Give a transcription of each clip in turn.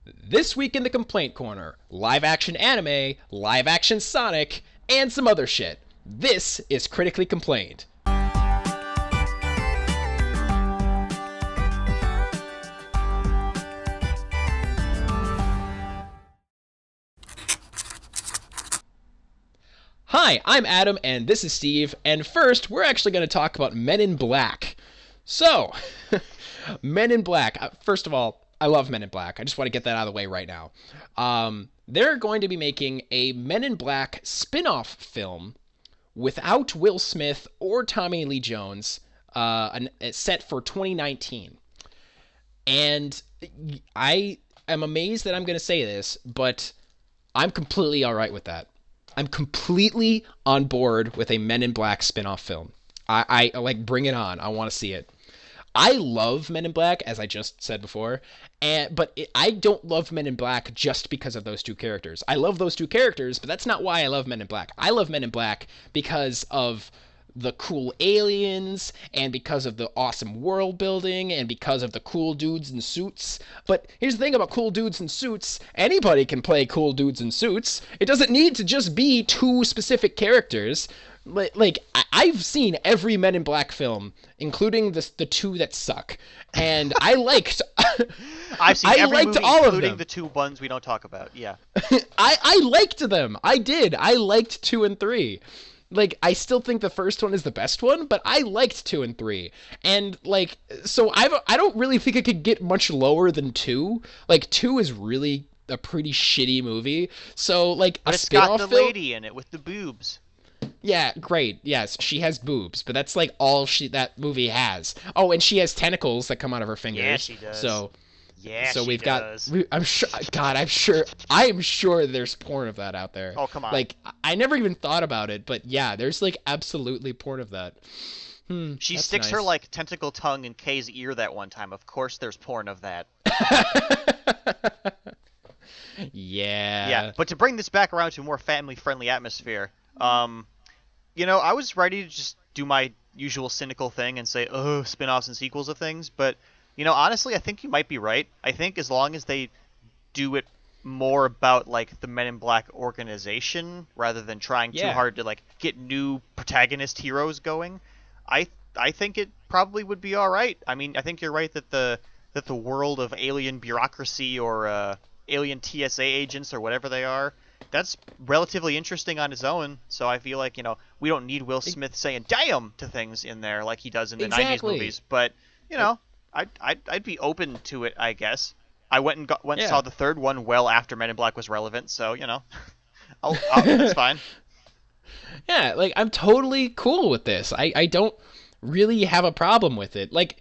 This week in the Complaint Corner, live action anime, live action Sonic, and some other shit. This is Critically Complained. Hi, I'm Adam, and this is Steve, and first, we're actually going to talk about Men in Black. So, Men in Black. First of all, I love Men in Black. I just want to get that out of the way right now. They're going to be making a Men in Black spin-off film without Will Smith or Tommy Lee Jones, set for 2019. And I am amazed that I'm going to say this, but I'm completely all right with that. I'm completely on board with a Men in Black spin-off film. I like, bring it on. I want to see it. I love Men in Black, as I just said before, but I don't love Men in Black just because of those two characters. I love those two characters, but that's not why I love Men in Black. I love Men in Black because of the cool aliens, and because of the awesome world building, and because of the cool dudes in suits. But here's the thing about cool dudes in suits: anybody can play cool dudes in suits. It doesn't need to just be two specific characters. Like I've seen every Men in Black film, including the two that suck, and I liked. I've seen every movie, all of including them. the two ones we don't talk about. Yeah. I liked them. I did. I liked 2 and 3. Like, I still think the first one is the best one, but I liked 2 and 3. And, like, so I don't really think it could get much lower than 2. Like, 2 is really a pretty shitty movie. So, like, But a it's got spin-off the film... lady in it with the boobs. Yeah, great. Yes, she has boobs, but that's, like, all that movie has. Oh, and she has tentacles that come out of her fingers. Yeah, she does. So we've got. I'm sure. God, I am sure there's porn of that out there. Oh, come on. Like, I never even thought about it, but yeah, there's like absolutely porn of that. She that's sticks nice. her like tentacle tongue in Kay's ear that one time. Of course, there's porn of that. Yeah. Yeah, but to bring this back around to a more family-friendly atmosphere, I was ready to just do my usual cynical thing and say, oh, spin-offs and sequels of things, but, honestly, I think you might be right. I think as long as they do it more about, like, the Men in Black organization, rather than trying too hard to, like, get new protagonist heroes going, I think it probably would be alright. I mean, I think you're right that the world of alien bureaucracy or alien TSA agents or whatever they are, that's relatively interesting on its own. So I feel like, we don't need Will Smith saying "damn" to things in there like he does in the 90s movies. But, I'd be open to it, I guess. I went and saw the third one well after Men in Black was relevant, so, that's fine. Yeah, like, I'm totally cool with this. I don't really have a problem with it. Like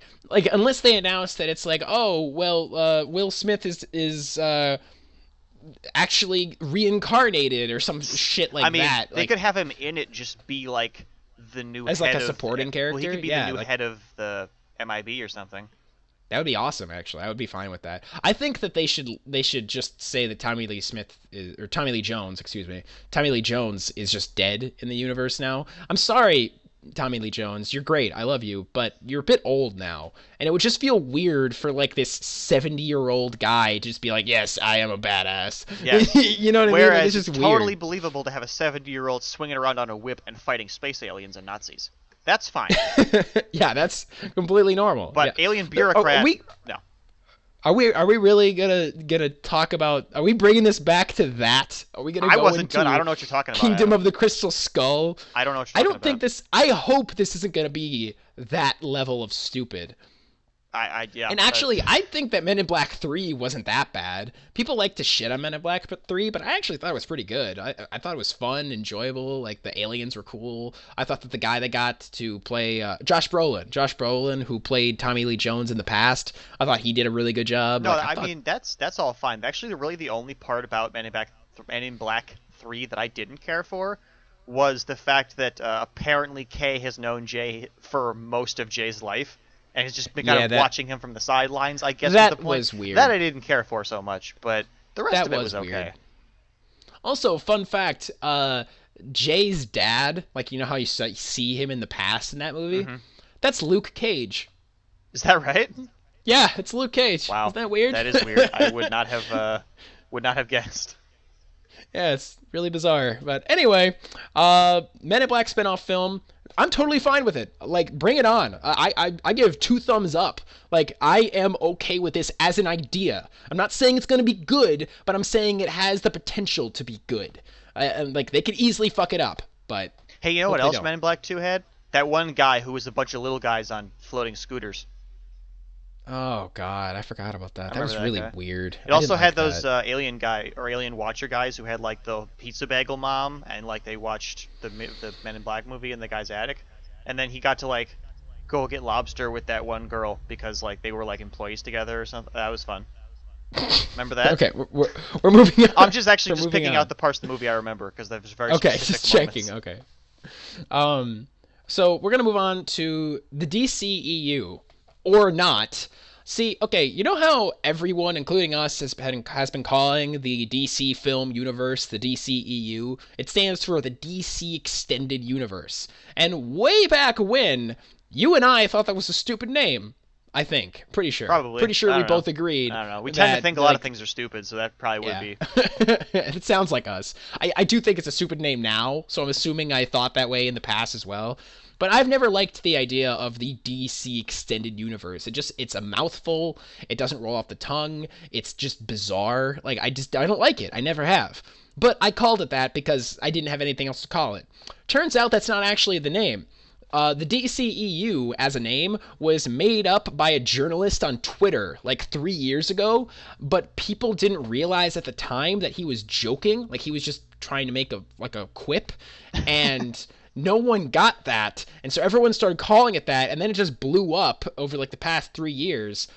unless they announce that it's like, oh, well, Will Smith is actually reincarnated or some shit like that. They could have him in it just be like the new as head like a of, supporting character. Well, he could be the new head of the MIB or something. That would be awesome, actually. I would be fine with that. I think that they should just say that Tommy Lee Jones is just dead in the universe now. I'm sorry, Tommy Lee Jones, you're great. I love you, but you're a bit old now. And it would just feel weird for, like, this 70-year-old guy to just be like, yes, I am a badass. Yeah. You know what I mean? Whereas Like, it's just totally weird. believable to have a 70-year-old swinging around on a whip and fighting space aliens and Nazis. That's fine. Yeah, that's completely normal. But yeah. alien bureaucrat, no. Are we really gonna talk about? Are we bringing this back to that? Are we gonna? I don't know what you're talking about. Kingdom of the Crystal Skull. I don't know what you're talking about. Think this. I hope this isn't gonna be that level of stupid. Yeah. And actually, I think that Men in Black 3 wasn't that bad. People like to shit on Men in Black 3, but I actually thought it was pretty good. I thought it was fun, enjoyable. Like, the aliens were cool. I thought that the guy that got to play Josh Brolin, who played Tommy Lee Jones in the past, I thought he did a really good job. No, I mean, that's all fine. Actually, really the only part about Men in Black 3 that I didn't care for was the fact that apparently Kay has known Jay for most of Jay's life. And he's just been kind of watching him from the sidelines, I guess. That was the point. Was weird. That I didn't care for so much, but the rest of it was okay. Weird. Also, fun fact, Jay's dad, like, you know how you see him in the past in that movie? Mm-hmm. That's Luke Cage. Is that right? Yeah, it's Luke Cage. Wow, Isn't that weird? that is weird. I would not have guessed. Yeah, it's really bizarre. But anyway, Men in Black spinoff film. I'm totally fine with it. Like, bring it on. I give 2 thumbs up. Like, I am okay with this as an idea. I'm not saying it's going to be good, but I'm saying it has the potential to be good. And, like, they could easily fuck it up, but Hey, you know hope what they else don't. Men in Black 2 had? That one guy who was a bunch of little guys on floating scooters. Oh, God, I forgot about I that. That remember was that really guy. weird. It I didn't also like had those that. alien guy or alien watcher guys who had like the pizza bagel mom, and like they watched the Men in Black movie in the guy's attic, and then he got to like go get lobster with that one girl because like they were like employees together or something. That was fun. Remember that? Okay, we're moving on. I'm just actually We're just moving picking on. out the parts of the movie I remember because there's very Okay, specific just moments. checking. Okay. So we're gonna move on to the DCEU, or not. See, okay, you know how everyone, including us, has been calling the DC film universe the DCEU? It stands for the DC Extended Universe. And way back when, you and I thought that was a stupid name. I think. Pretty sure. Probably. Pretty sure I we don't know. both agreed. I don't know. We tend to that, think a lot of like, things are stupid, so that probably would yeah. be. It sounds like us. I do think it's a stupid name now, so I'm assuming I thought that way in the past as well. But I've never liked the idea of the DC Extended Universe. It's a mouthful. It doesn't roll off the tongue. It's just bizarre. Like, I don't like it. I never have. But I called it that because I didn't have anything else to call it. Turns out that's not actually the name. The DCEU as a name was made up by a journalist on Twitter like 3 years ago, but people didn't realize at the time that he was joking, like he was just trying to make a quip, and no one got that, and so everyone started calling it that, and then it just blew up over like the past 3 years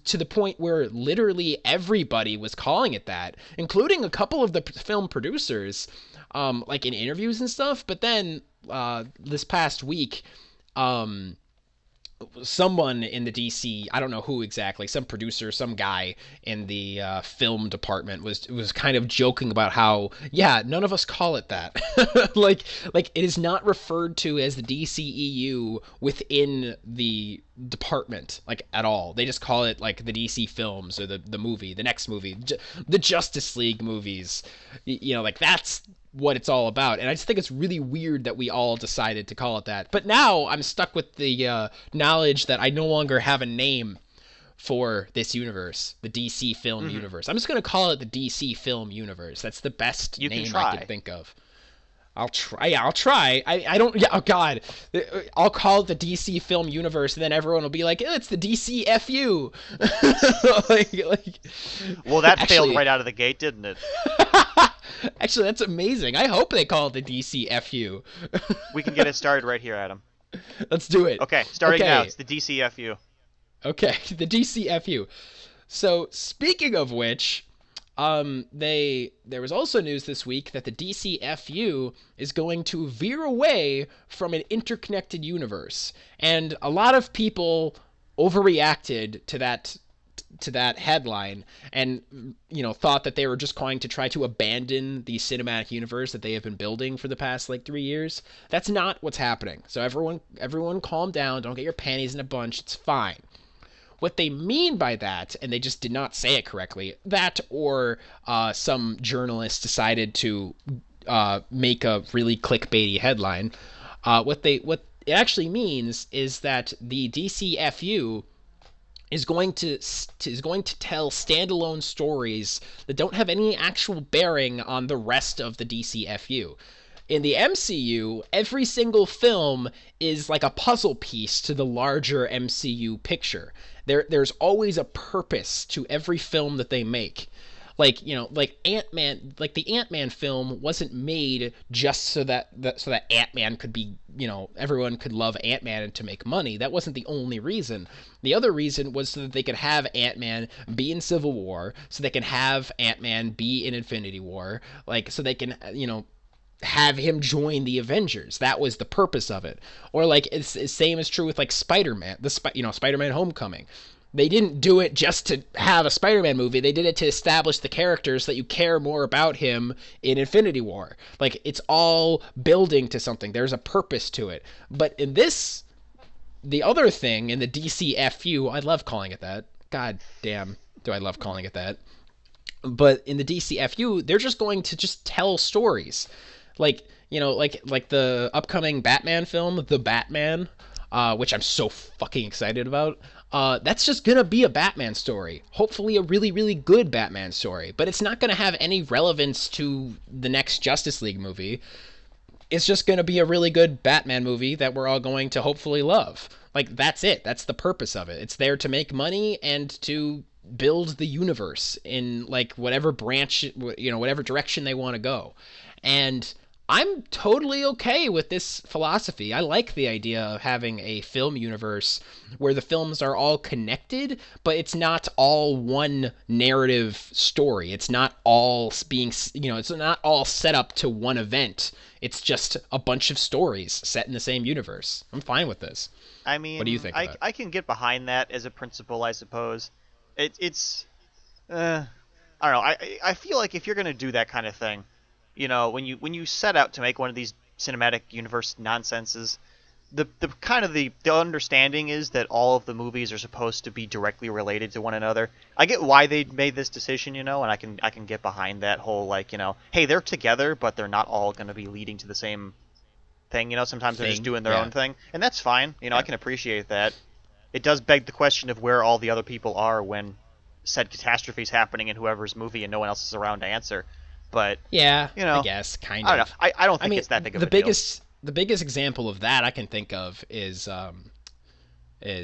to the point where literally everybody was calling it that, including a couple of the film producers, like in interviews and stuff. But then this past week, um, someone in the DC, I don't know who exactly, some producer, some guy in the film department was kind of joking about how, yeah, none of us call it that. like it is not referred to as the DCEU within the department like at all. They just call it like the DC films or the movie, the next movie, the Justice League movies. You know, like that's what it's all about. And I just think it's really weird that we all decided to call it that. But now I'm stuck with the knowledge that I no longer have a name for this universe, the DC film universe. I'm just going to call it the DC film universe. That's the best You can name I try. could think of. I'll try. Yeah, I'll try. I don't. Yeah. Oh God. I'll call it the DC film universe, and then everyone will be like, "It's the DCFU." like. Well, that Actually, failed right out of the gate, didn't it? Actually, that's amazing. I hope they call it the DCFU. We can get it started right here, Adam. Let's do it. Okay, starting now. Okay. It's the DCFU. Okay, the DCFU. So, speaking of which, there was also news this week that the DCFU is going to veer away from an interconnected universe, and a lot of people overreacted to that headline and thought that they were just going to try to abandon the cinematic universe that they have been building for the past like 3 years. That's not what's happening. So everyone calm down, don't get your panties in a bunch. It's fine. What they mean by that, and they just did not say it correctly, that or some journalist decided to make a really clickbaity headline. What it actually means is that the DCFU is going to tell standalone stories that don't have any actual bearing on the rest of the DCFU. In the MCU, every single film is like a puzzle piece to the larger MCU picture. There's always a purpose to every film that they make. Like Ant-Man, like the Ant-Man film wasn't made just so that Ant-Man could be, everyone could love Ant-Man and to make money. That wasn't the only reason. The other reason was so that they could have Ant-Man be in Civil War, so they can have Ant-Man be in Infinity War, like so they can, have him join the Avengers. That was the purpose of it. Or like it's the same is true with like Spider-Man, Spider-Man Homecoming. They didn't do it just to have a Spider-Man movie. They did it to establish the characters so that you care more about him in Infinity War. Like, it's all building to something. There's a purpose to it. But in this, the other thing in the DCFU, I love calling it that. God damn, do I love calling it that. But in the DCFU, they're just going to just tell stories, like like the upcoming Batman film, The Batman, which I'm so fucking excited about. That's just gonna be a Batman story. Hopefully, a really, really good Batman story. But it's not gonna have any relevance to the next Justice League movie. It's just gonna be a really good Batman movie that we're all going to hopefully love. Like, that's it. That's the purpose of it. It's there to make money and to build the universe in like whatever branch, whatever direction they want to go. And I'm totally okay with this philosophy. I like the idea of having a film universe where the films are all connected, but it's not all one narrative story. It's not all being, it's not all set up to one event. It's just a bunch of stories set in the same universe. I'm fine with this. I mean, what do you think about it? I can get behind that as a principle, I suppose. It's I don't know. I feel like if you're gonna do that kind of thing, when you set out to make one of these cinematic universe nonsenses, the kind of the understanding is that all of the movies are supposed to be directly related to one another. I get why they made this decision, and I can get behind that whole hey, they're together, but they're not all gonna be leading to the same thing. Sometimes they're just doing their own thing, and that's fine. I can appreciate that. It does beg the question of where all the other people are when said catastrophe's happening in whoever's movie and no one else is around to answer. But yeah, I guess kind of. I don't know. I don't think it's that big of a deal. The biggest example of that I can think of is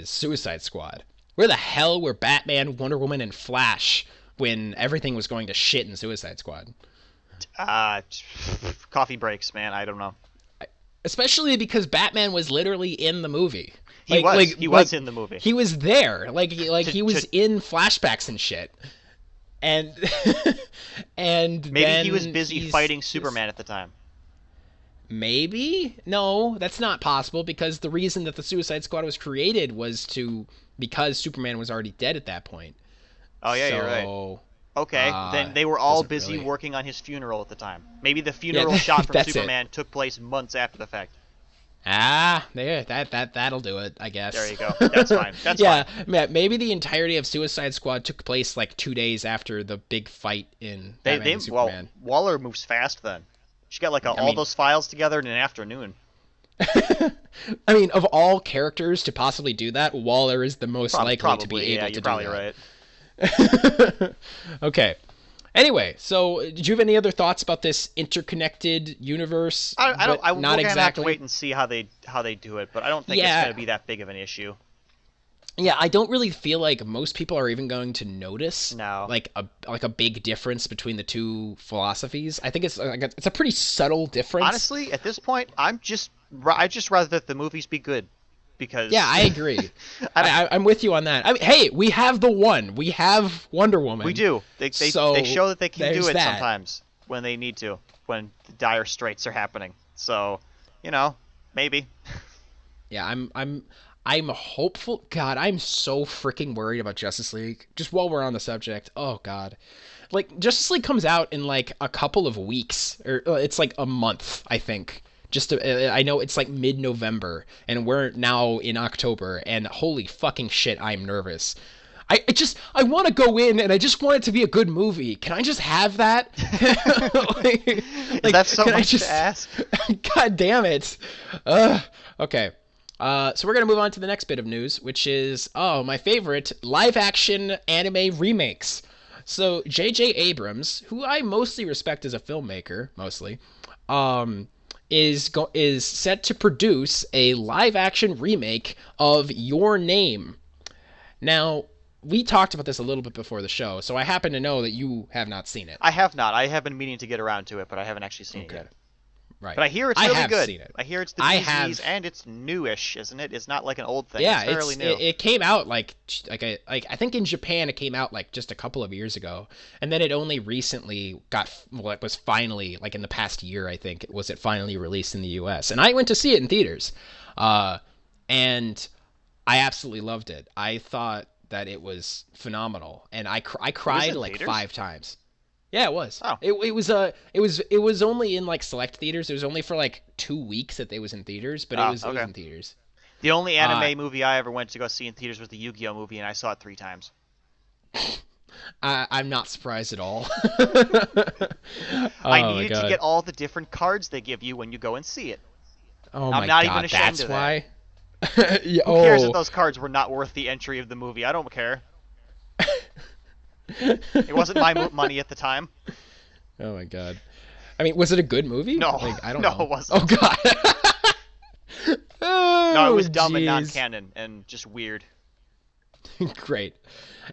Suicide Squad. Where the hell were Batman, Wonder Woman, and Flash when everything was going to shit in Suicide Squad? Coffee breaks, man. I don't know. Especially because Batman was literally in the movie. He was in the movie. He was there. He was in flashbacks and shit. And and maybe he was busy fighting Superman at the time. Maybe? No, that's not possible, because the reason that the Suicide Squad was created was because Superman was already dead at that point. Oh yeah, you're right. Okay, then they were all busy working on his funeral at the time. Maybe the funeral shot from Superman took place months after the fact. There, that'll do it, I guess. There you go. That's fine. That's fine. Yeah, maybe the entirety of Suicide Squad took place 2 days after the big fight in Batman and Superman. Well, Waller moves fast then. She got all those files together in an afternoon. I mean, of all characters to possibly do that, Waller is the most likely to be able to do that. You're probably right. Okay. Anyway, so did you have any other thoughts about this interconnected universe? We're gonna have to wait and see how they do it, but I don't think it's gonna be that big of an issue. Yeah, I don't really feel like most people are even going to notice a big difference between the two philosophies. I think it's a pretty subtle difference. Honestly, at this point, I just rather that the movies be good. Because I agree. I'm with you on that. I mean, hey, we have we have Wonder Woman. We do. They show that they can do it sometimes when they need to, when the dire straits are happening. So, maybe. Yeah, I'm hopeful. God, I'm so freaking worried about Justice League. Just while we're on the subject, oh God, Justice League comes out in a couple of weeks, or it's a month, I think. I know it's mid-November, and we're now in October, and holy fucking shit, I'm nervous. I want to go in, and I just want it to be a good movie. Can I just have that? Is that so much to ask? God damn it. Okay. So we're going to move on to the next bit of news, which is, my favorite, live-action anime remakes. So J.J. Abrams, who I mostly respect as a filmmaker, is set to produce a live-action remake of Your Name. Now, we talked about this a little bit before the show, so I happen to know that you have not seen it. I have not. I have been meaning to get around to it, but I haven't actually seen it yet. Right. But I hear it's really good. Seen it. I hear it's the DVDs, and it's newish, isn't it? It's not like an old thing. Yeah, it's fairly new. It came out I think in Japan it came out just a couple of years ago, and then it only recently it was finally in the past year, I think it finally released in the U.S. and I went to see it in theaters, and I absolutely loved it. I thought that it was phenomenal, and I cried 5 times. Yeah, it was. Oh. It was only in select theaters. It was only for 2 weeks that it was in theaters, but it was in theaters. The only anime movie I ever went to go see in theaters was the Yu-Gi-Oh movie, and I saw it 3 times. I'm not surprised at all. I Oh my needed to god. get all the different cards they give you when you go and see it. Oh I'm my not even god, ashamed that's of that. why. Yeah, Who cares if oh. those cards were not worth the entry of the movie? I don't care. It wasn't my money at the time. Oh my god. I mean, was it a good movie? No, Like, I don't no, know. it Oh wasn't. god. No, it Oh was dumb and jeez. non-canon and just weird. Great.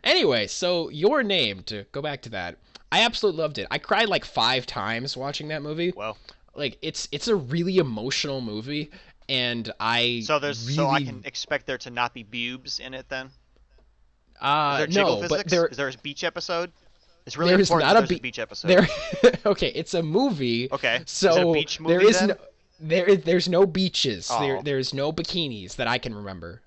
Anyway, so Your Name, to go back to that, I absolutely loved it. I cried like 5 times watching that movie. Well, Like it's a really emotional movie, and I so I really can expect there to not be boobs in it then. Is there jiggle no, but physics? Is there a beach episode? It's really there's important not that a there's a beach episode. there. Okay, it's a movie, Okay. so Is it a beach there movie is then? no there's no beaches. Oh. There's no bikinis that I can remember.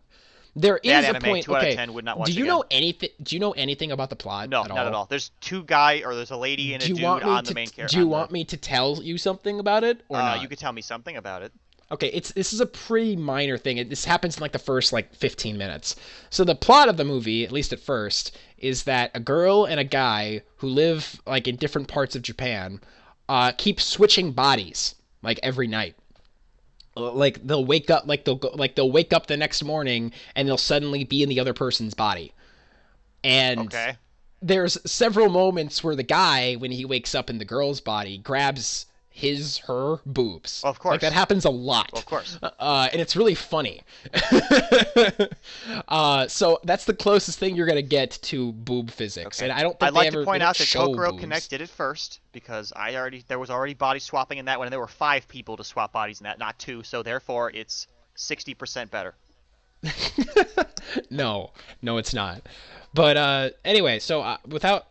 There Bad is a anime. point. 2 out of Okay, 10 would not watch do you again. know anything? Do you know anything about the plot No, at not at all? all. There's there's a lady and a Do you dude want me on to? the main character. Do you want me to tell you something about it or not? You could tell me something about it. Okay, this is a pretty minor thing. This happens in like the first like 15 minutes. So the plot of the movie, at least at first, is that a girl and a guy who live like in different parts of Japan, keep switching bodies like every night. Like they'll wake up, they'll wake up the next morning and they'll suddenly be in the other person's body. And Okay. there's several moments where the guy, when he wakes up in the girl's body, grabs her boobs. Of course. Like that happens a lot. Of course. And it's really funny. So that's the closest thing you're gonna get to boob physics, Okay. and I don't think I'd like they ever to point they don't out that show Kokoro boobs. Connect did it first because there was already body swapping in that one, and there were 5 people to swap bodies in that, not 2. So therefore, it's 60% better. No, no, it's not. But anyway, so I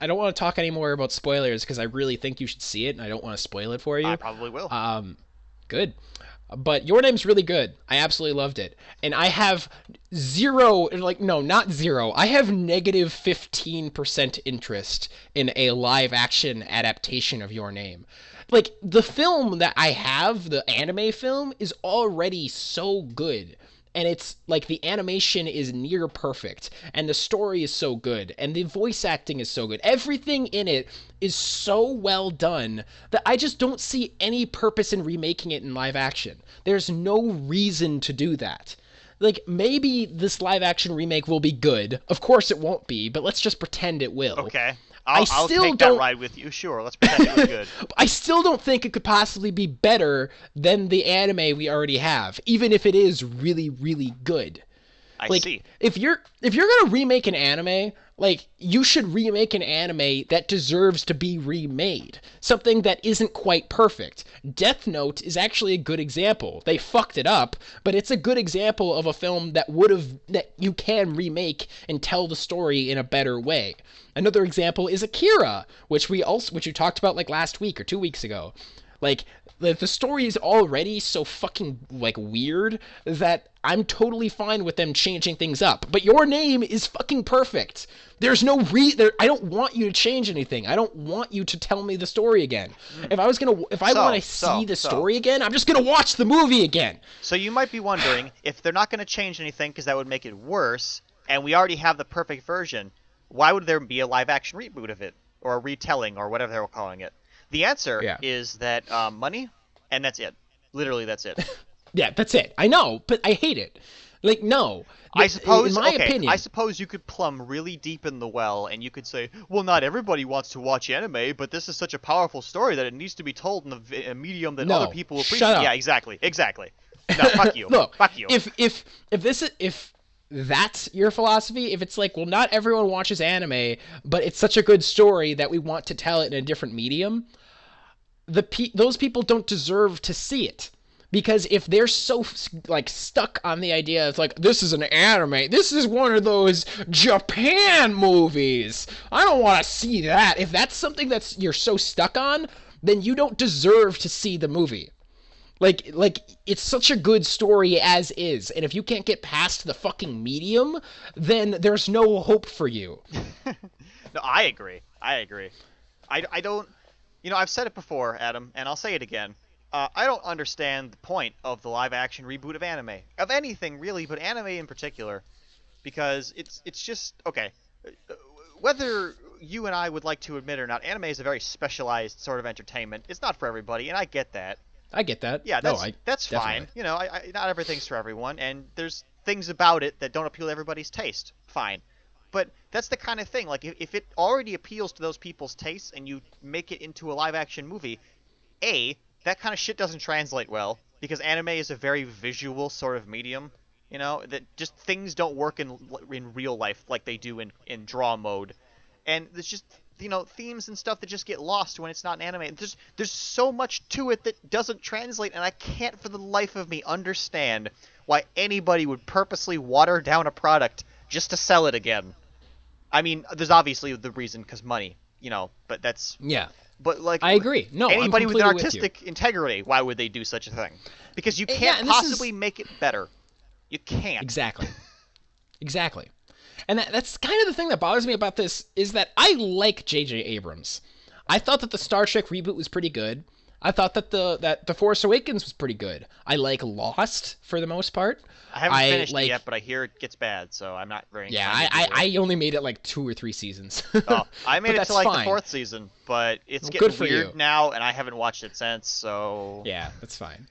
don't want to talk anymore about spoilers because I really think you should see it, and I don't want to spoil it for you. I probably will. Good. But Your Name's really good. I absolutely loved it. And I have zero, like, no, not zero. I have negative 15% interest in a live action adaptation of Your Name. Like, the film that I have, the anime film, is already so good. And it's like the animation is near perfect, and the story is so good, and the voice acting is so good. Everything in it is so well done that I just don't see any purpose in remaking it in live action. There's no reason to do that. Like, maybe this live action remake will be good. Of course it won't be, but let's just pretend it will. Okay. I I'll still take don't- that ride with you. Sure. Let's pretend it was good. I still don't think it could possibly be better than the anime we already have, even if it is really, really good. I Like, see. if you're gonna remake an anime, like, you should remake an anime that deserves to be remade. Something that isn't quite perfect. Death Note is actually a good example. They fucked it up, but it's a good example of a film that you can remake and tell the story in a better way. Another example is Akira, which you talked about like last week or 2 weeks ago. Like, the story is already so fucking, like, weird that I'm totally fine with them changing things up. But Your Name is fucking perfect. There's no I don't want you to change anything. I don't want you to tell me the story again. If I want to see the story again, I'm just gonna watch the movie again. So you might be wondering if they're not going to change anything because that would make it worse, and we already have the perfect version. Why would there be a live-action reboot of it, or a retelling, or whatever they were calling it? The answer is that money, and that's it. Literally, that's it. Yeah, that's it. I know, but I hate it. Like, no. I suppose, in my okay, opinion, I suppose you could plumb really deep in the well, and you could say, well, not everybody wants to watch anime, but this is such a powerful story that it needs to be told in a medium that No, other people will appreciate. shut up. Yeah, exactly. No, fuck you. Look, Fuck you. if that's your philosophy, if it's like, well, not everyone watches anime, but it's such a good story that we want to tell it in a different medium, those people don't deserve to see it. Because if they're so, like, stuck on the idea of, like, this is an anime, this is one of those Japan movies, I don't want to see that. If that's something you're so stuck on, then you don't deserve to see the movie. Like, it's such a good story as is, and if you can't get past the fucking medium, then there's no hope for you. No, I agree. I don't... You know, I've said it before, Adam, and I'll say it again. I don't understand the point of the live-action reboot of anime. Of anything, really, but anime in particular. Because it's just... Okay. whether you and I would like to admit or not, anime is a very specialized sort of entertainment. It's not for everybody, and I get that. I get that. Yeah, No, that's fine. definitely. You know, not everything's for everyone, and there's things about it that don't appeal to everybody's taste. Fine. But that's the kind of thing, like, if it already appeals to those people's tastes and you make it into a live-action movie, that kind of shit doesn't translate well, because anime is a very visual sort of medium, you know, that just things don't work in real life like they do in draw mode. And there's just, you know, themes and stuff that just get lost when it's not an anime. There's so much to it that doesn't translate, and I can't for the life of me understand why anybody would purposely water down a product just to sell it again. I mean, there's obviously the reason, because money, you know, but that's... Yeah. But, like... I agree. No, anybody I'm with an completely artistic integrity, why would they do such a thing? Because you Yeah, can't and this possibly is- make it better. You can't. Exactly. Exactly. And that's kind of the thing that bothers me about this, is that I like J.J. Abrams. I thought that the Star Trek reboot was pretty good. I thought that the Force Awakens was pretty good. I like Lost for the most part. I haven't finished like, it yet, but I hear it gets bad, so I'm not very Yeah, inclined to do it. I only made it like 2 or 3 seasons. Oh, I made But it that's to like fine. the 4th season, but it's Well, getting good for weird you. now, and I haven't watched it since, so... Yeah, that's fine.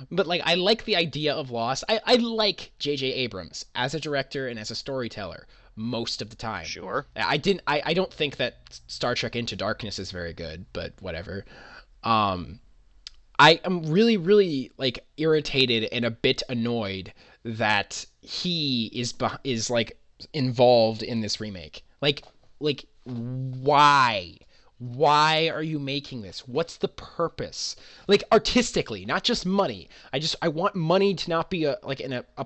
But like, I like the idea of Lost. I like J.J. Abrams as a director and as a storyteller most of the time. Sure. I don't think that Star Trek Into Darkness is very good, but whatever. I am really, really like irritated and a bit annoyed that he is like involved in this remake. Like why? Why are you making this? What's the purpose? Like artistically, not just money. I want money to not be a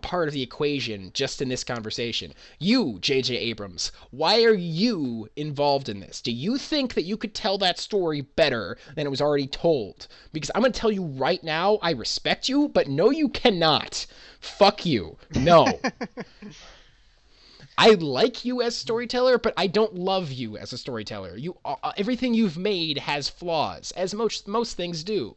part of the equation just in this conversation. You, J.J. Abrams, why are you involved in this? Do you think that you could tell that story better than it was already told? Because I'm going to tell you right now, I respect you, but no, you cannot. Fuck you. No. I like you as storyteller, but I don't love you as a storyteller. Everything you've made has flaws, as most things do.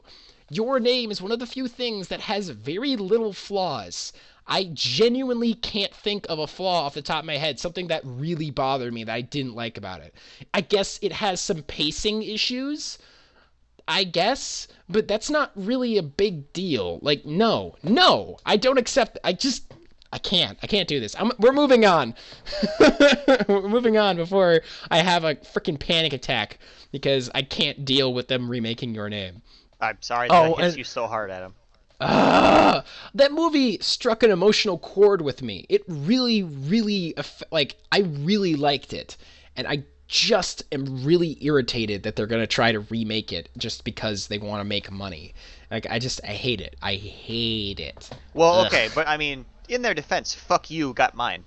Your Name is one of the few things that has very little flaws. I genuinely can't think of a flaw off the top of my head, something that really bothered me that I didn't like about it. I guess it has some pacing issues, I guess, but that's not really a big deal. Like, no, I don't accept. I can't do this. We're moving on. We're moving on before I have a freaking panic attack because I can't deal with them remaking Your Name. I'm sorry that hits you so hard, Adam. That movie struck an emotional chord with me. It really, really, I really liked it. And I just am really irritated that they're going to try to remake it just because they want to make money. Like, I hate it. I hate it. Well, Ugh. okay, but I mean, in their defense, fuck you got mine.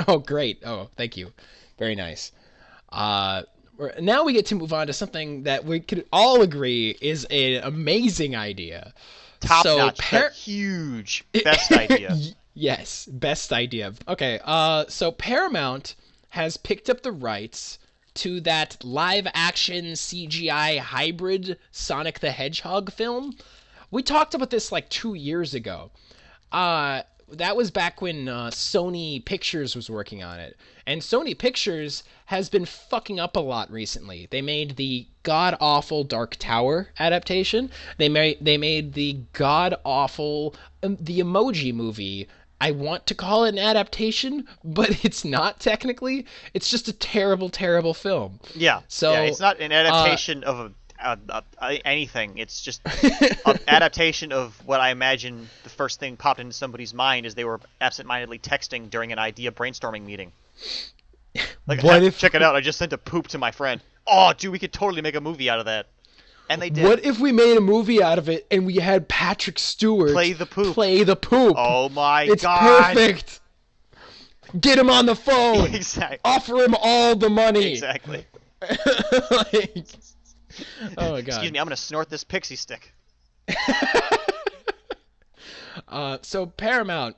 Oh, great. Oh, thank you. Very nice. Now we get to move on to something that we could all agree is an amazing idea. Top So, notch, huge, best idea. Yes, best idea. Okay, so Paramount has picked up the rights to that live-action CGI hybrid Sonic the Hedgehog film. We talked about this like 2 years ago. That was back when Sony Pictures was working on it. And Sony Pictures has been fucking up a lot recently. They made the god-awful Dark Tower adaptation. They made the god-awful The Emoji Movie. I want to call it an adaptation, but it's not technically. It's just a terrible, terrible film. Yeah, So, yeah, it's not an adaptation of anything. It's just an adaptation of what I imagine the first thing popped into somebody's mind as they were absentmindedly texting during an idea brainstorming meeting. Like, check it out, I just sent a poop to my friend. Oh, dude, we could totally make a movie out of that. And they did. What if we made a movie out of it and we had Patrick Stewart Play the poop. Oh my it's god. perfect. Get him on the phone. Exactly. Offer him all the money. Exactly. Like, oh my god. Excuse me, I'm gonna snort this pixie stick. So Paramount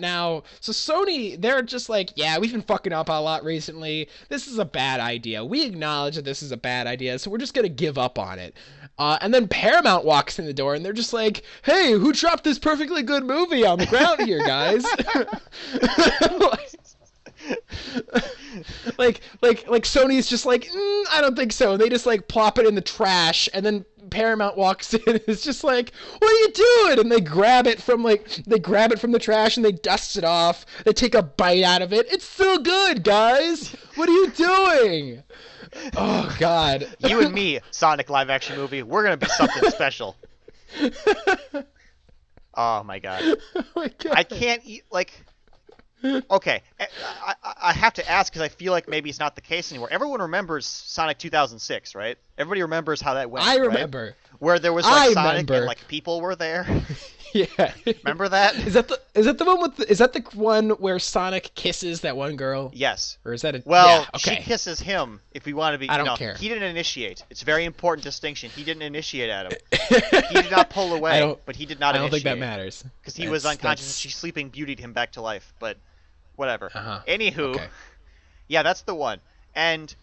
now, so Sony, they're just like, yeah, we've been fucking up a lot recently. This is a bad idea. We acknowledge that this is a bad idea, so we're just gonna give up on it. And then Paramount walks in the door and they're just like, hey, who dropped this perfectly good movie on the ground here, guys? like Sony's just like, I don't think so. They just like plop it in the trash, and then Paramount walks in and is just like, what are you doing? And they grab it from the trash and they dust it off. They take a bite out of it. It's so good, guys. What are you doing? Oh God. You and me, Sonic live action movie, we're gonna be something special. Oh my God. Oh my God. I can't eat like. Okay, I have to ask because I feel like maybe it's not the case anymore. Everyone remembers Sonic 2006, right? Everybody remembers how that went. I right? remember. Where there was like I Sonic remember. and like people were there. Yeah. Remember that? Is that the one with is that the one where Sonic kisses that one girl? Yes. Or is that a Well, yeah, okay. she kisses him. If we want to be, I don't no, care. he didn't initiate. It's a very important distinction. He didn't initiate Adam. He did not pull away, but he did not. I don't think initiate. that matters Because he was unconscious and she sleeping beautied him back to life. But whatever. Anywho, Okay. yeah, that's the one. And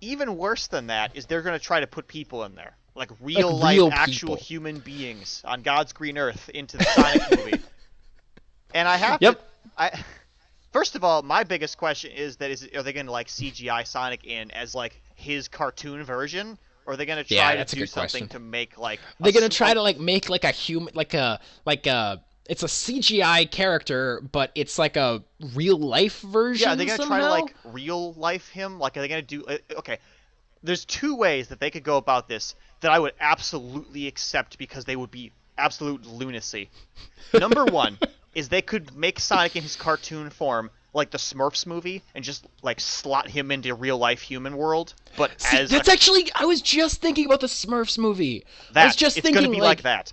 even worse than that is they're going to try to put people in there. Like real life, actual people. human beings on God's green earth into the Sonic movie. And I have Yep. to... First of all, my biggest question is are they going to like CGI Sonic in as like his cartoon version? Or are they going to try to do something to make like... They're going to try to like make like a human... Like a... It's a CGI character, but it's like a real life version. Yeah, are they gonna somehow? try to like real life him? Like, are they gonna do? Okay, there's two ways that they could go about this that I would absolutely accept because they would be absolute lunacy. Number one is they could make Sonic in his cartoon form, like the Smurfs movie, and just like slot him into real life human world. But See, as that's actually... I was just thinking about the Smurfs movie. I was just it's thinking gonna be like that.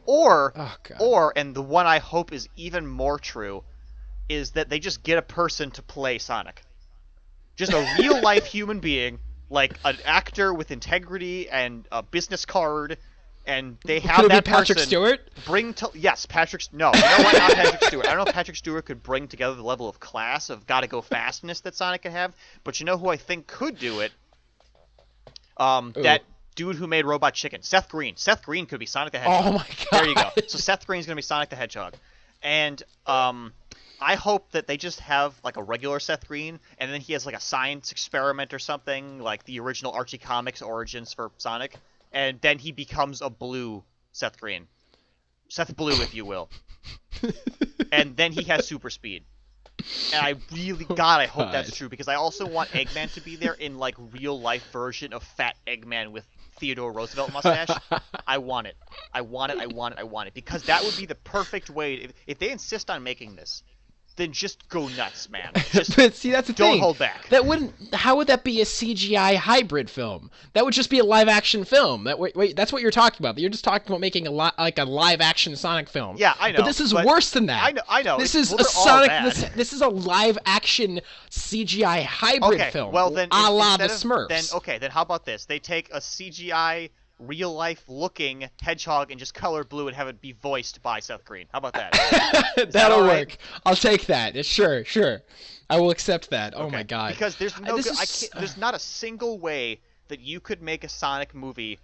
Or, Oh, God. and the one I hope is even more true, is that they just get a person to play Sonic. Just a real-life human being, like an actor with integrity and a business card, and they have Could it that be Patrick person Stewart? bring to... Yes, Patrick... No, you know what? Not Patrick Stewart. I don't know if Patrick Stewart could bring together the level of class, of gotta-go-fastness that Sonic could have, but you know who I think could do it? That dude who made Robot Chicken, Seth Green. Seth Green could be Sonic the Hedgehog. Oh my God. There you go. So Seth Green's gonna be Sonic the Hedgehog, and I hope that they just have like a regular Seth Green, and then he has like a science experiment or something, like the original Archie Comics origins for Sonic, and then he becomes a blue Seth Green, Seth Blue, if you will, and then he has super speed. And I really, God, I hope that's true, because I also want Eggman to be there in like real life version of Fat Eggman with Theodore Roosevelt mustache. I want it. I want it. I want it. I want it. Because that would be the perfect way. If they insist on making this, then just go nuts, man. Just But see, that's the don't thing. hold back. That wouldn't. How would that be a CGI hybrid film? That would just be a live action film. Wait, that's what you're talking about. You're just talking about making a live action Sonic film. Yeah, I know. But this is worse than that. I know. This It's- is well, a they're all Sonic. bad. This is a live action CGI hybrid Okay, film. well then, a la the instead of- Smurfs. Then how about this? They take a CGI real life looking hedgehog and just color blue and have it be voiced by Seth Green. How about that? That'll all right? work. I'll take that. Sure. I will accept that. Oh Okay, my God. Because there's no This good, is- there's not a single way that you could make a Sonic movie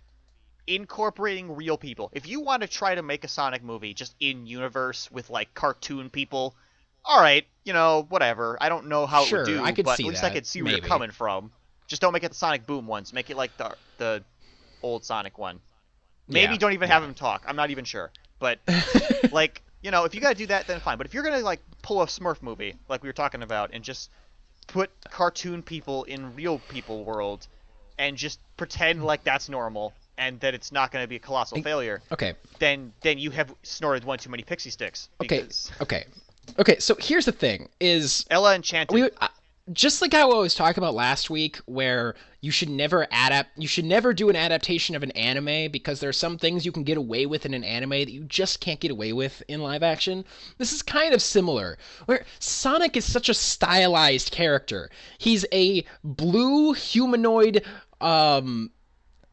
incorporating real people. If you want to try to make a Sonic movie just in universe with like cartoon people, all right, whatever. I don't know how Sure, it would do, I could but see at least I that, could see where you're maybe. coming from. Just don't make it the Sonic Boom ones. Make it like the old Sonic one. Maybe Yeah, don't even have him talk. I'm not even sure. But like, if you gotta do that, then fine. But if you're gonna like pull a Smurf movie, like we were talking about, and just put cartoon people in real people world, and just pretend like that's normal, and that it's not gonna be a colossal failure, Okay. then you have snorted one too many pixie sticks. Because Okay. So here's the thing: is Ella Enchanted. just like how I was talking about last week, where you should never do an adaptation of an anime because there are some things you can get away with in an anime that you just can't get away with in live action. This is kind of similar, where Sonic is such a stylized character. He's a blue humanoid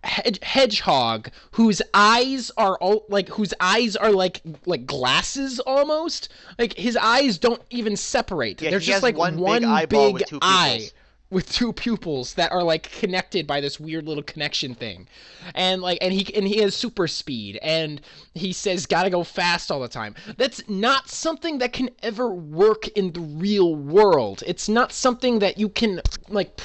hedgehog whose eyes are like glasses almost. Like his eyes don't even separate. Yeah, They're he just has like one big eyeball with two eye. pupils. with two pupils that are like connected by this weird little connection thing, and he has super speed, and he says gotta go fast all the time. That's not something that can ever work in the real world. It's not something that you can like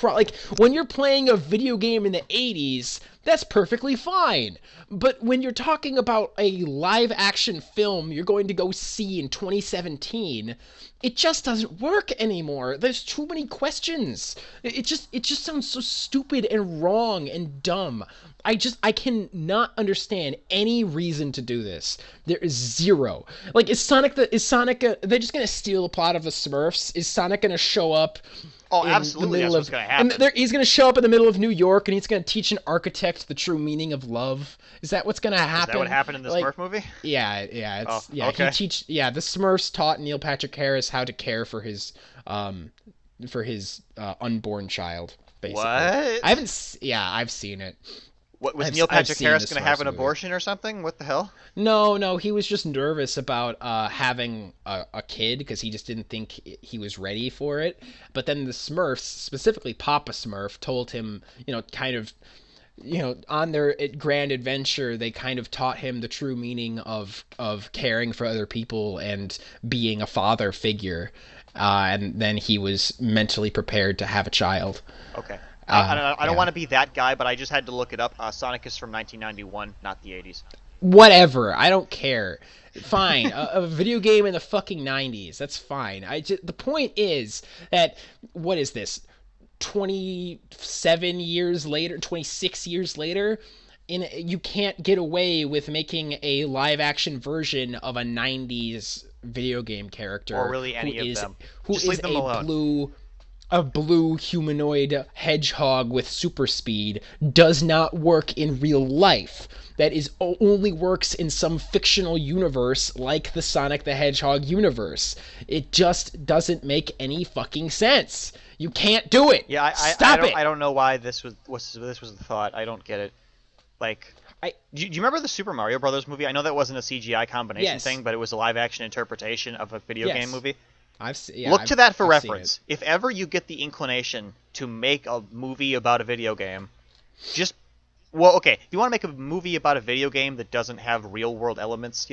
when you're playing a video game in the 80s. That's perfectly fine. But when you're talking about a live action film you're going to go see in 2017, it just doesn't work anymore. There's too many questions. It just sounds so stupid and wrong and dumb. I cannot understand any reason to do this. There is zero. Like is Sonic they're just gonna steal the plot of the Smurfs? Is Sonic gonna show up Oh, in the absolutely, middle that's what's of gonna happen. and he's gonna show up in the middle of New York and he's gonna teach an architect the true meaning of love? Is that what's gonna happen? Is that what happened in the Like, Smurf movie? Yeah, Okay. the Smurfs taught Neil Patrick Harris how to care um for his unborn child, basically. What? I've seen it. What was I've Neil I've Patrick seen Harris this going to have Smurfs an movie. abortion or something? What the hell? No, he was just nervous about having a kid because he just didn't think he was ready for it. But then the Smurfs, specifically Papa Smurf, told him, kind of, on their grand adventure, they kind of taught him the true meaning of caring for other people and being a father figure. And then he was mentally prepared to have a child. Okay. I don't Yeah. want to be that guy, but I just had to look it up. Sonic is from 1991, not the 80s. Whatever, I don't care. Fine, a video game in the fucking 90s, that's fine. The point is that, what is this, 27 years later, 26 years later, you can't get away with making a live action version of a 90s video game character Or really any of them. who Just is leave them alone. a blue humanoid hedgehog with super speed. Does not work in real life. That is only works in some fictional universe like the Sonic the Hedgehog universe. It just doesn't make any fucking sense. You can't do it. Yeah, Stop it. I don't know why this was the thought. I don't get it. Like, do you remember the Super Mario Brothers movie? I know that wasn't a CGI combination Yes. thing, but it was a live action interpretation of a video Yes. game movie. Look to that for I've seen reference. If ever you get the inclination to make a movie about a video game, if you want to make a movie about a video game that doesn't have real world elements,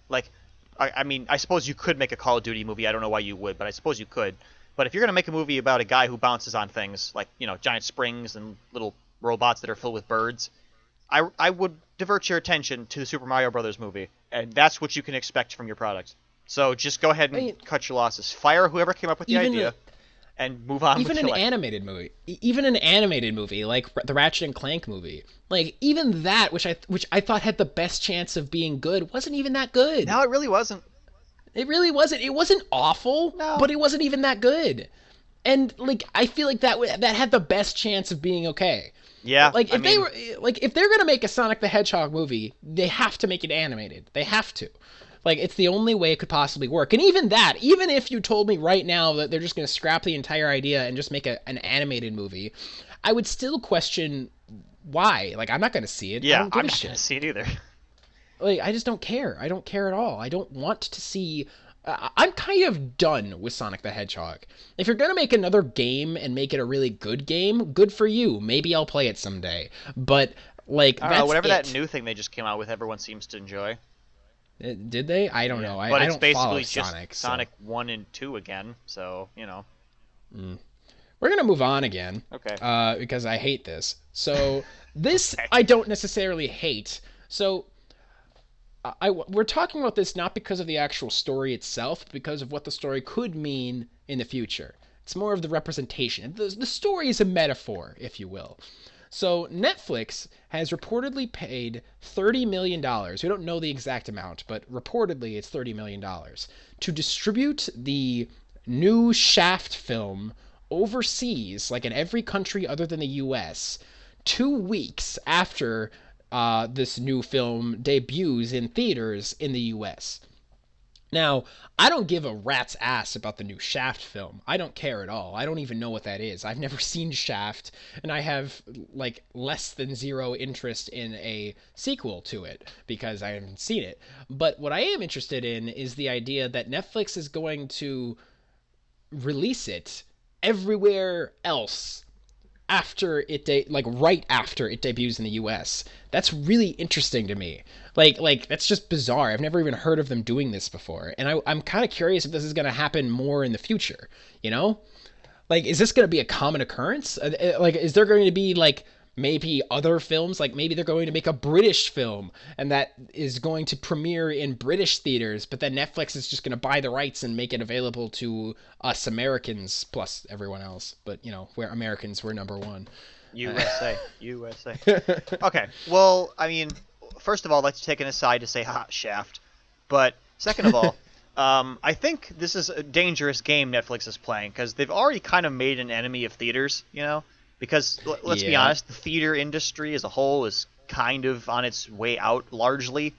like, I mean, I suppose you could make a Call of Duty movie. I don't know why you would, but I suppose you could. But if you're gonna make a movie about a guy who bounces on things like, giant springs and little robots that are filled with birds, I would divert your attention to the Super Mario Brothers movie, and that's what you can expect from your product. So just go ahead and cut your losses. Fire whoever came up with the idea, and move on. Even with an your life. animated movie like the Ratchet and Clank movie, like even that, which I thought had the best chance of being good, wasn't even that good. No, it really wasn't. It really wasn't. It wasn't awful, No. but it wasn't even that good. And like I feel like that had the best chance of being okay. Yeah. Like if they're gonna make a Sonic the Hedgehog movie, they have to make it animated. They have to. Like, it's the only way it could possibly work. And even if you told me right now that they're just going to scrap the entire idea and just make an animated movie, I would still question why. Like, I'm not going to see it. I Yeah, don't give I'm a not shit. gonna see it either. Like, I just don't care. I don't care at all. I don't want to see. I'm kind of done with Sonic the Hedgehog. If you're going to make another game and make it a really good game, good for you. Maybe I'll play it someday. But, like, I don't that's know, whatever it. that new thing they just came out with, everyone seems to enjoy. Did they? I don't know. But I it's don't follow basically just Sonic. So. Sonic 1 and 2 again, so, We're gonna move on again. Okay. Because I hate this. So this Okay. I don't necessarily hate. So we're talking about this not because of the actual story itself, but because of what the story could mean in the future. It's more of the representation. The story is a metaphor, if you will. So Netflix has reportedly paid $30 million. We don't know the exact amount, but reportedly it's $30 million to distribute the new Shaft film overseas, like in every country other than the US, 2 weeks after this new film debuts in theaters in the US. Now, I don't give a rat's ass about the new Shaft film. I don't care at all. I don't even know what that is. I've never seen Shaft, and I have, like, less than zero interest in a sequel to it because I haven't seen it. But what I am interested in is the idea that Netflix is going to release it everywhere else like right after it debuts in the US. That's really interesting to me. Like that's just bizarre. I've never even heard of them doing this before. And I'm kind of curious if this is going to happen more in the future, you know? Like, is this going to be a common occurrence? Like, is there going to be like maybe other films? Like, maybe they're going to make a British film and that is going to premiere in British theaters, but then Netflix is just going to buy the rights and make it available to us Americans plus everyone else. But you know, where Americans were number one. USA, USA. Okay, well, I mean, first of all, let's take an aside to say hot Shaft, but second of all, I think this is a dangerous game Netflix is playing because they've already kind of made an enemy of theaters, you know? Because let's be honest, the theater industry as a whole is kind of on its way out largely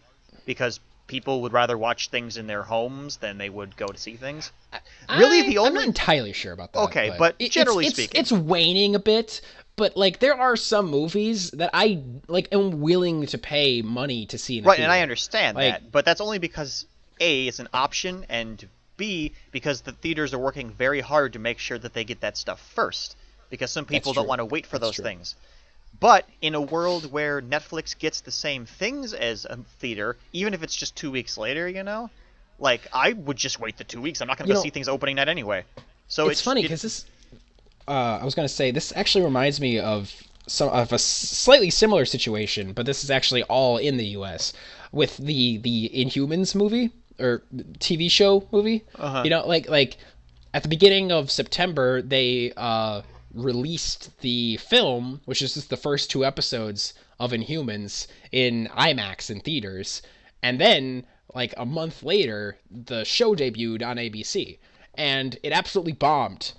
because people would rather watch things in their homes than they would go to see things. Really, I'm not entirely sure about that. Okay, but generally speaking, it's waning a bit. But like, there are some movies that I like am willing to pay money to see in the right, theater. and I understand that, but that's only because A, it's an option, and B, because the theaters are working very hard to make sure that they get that stuff first, because some people don't want to wait for those things. But in a world where Netflix gets the same things as a theater, even if it's just 2 weeks later, you know, like I would just wait the 2 weeks. I'm not going to go see things opening night anyway. So it's funny because this. I was going to say this actually reminds me of a slightly similar situation, but this is actually all in the U.S. with the Inhumans movie or TV show movie. Uh-huh. You know, like at the beginning of September they released the film, which is just the first 2 episodes of Inhumans in IMAX in theaters, and then like a month later the show debuted on ABC, and it absolutely bombed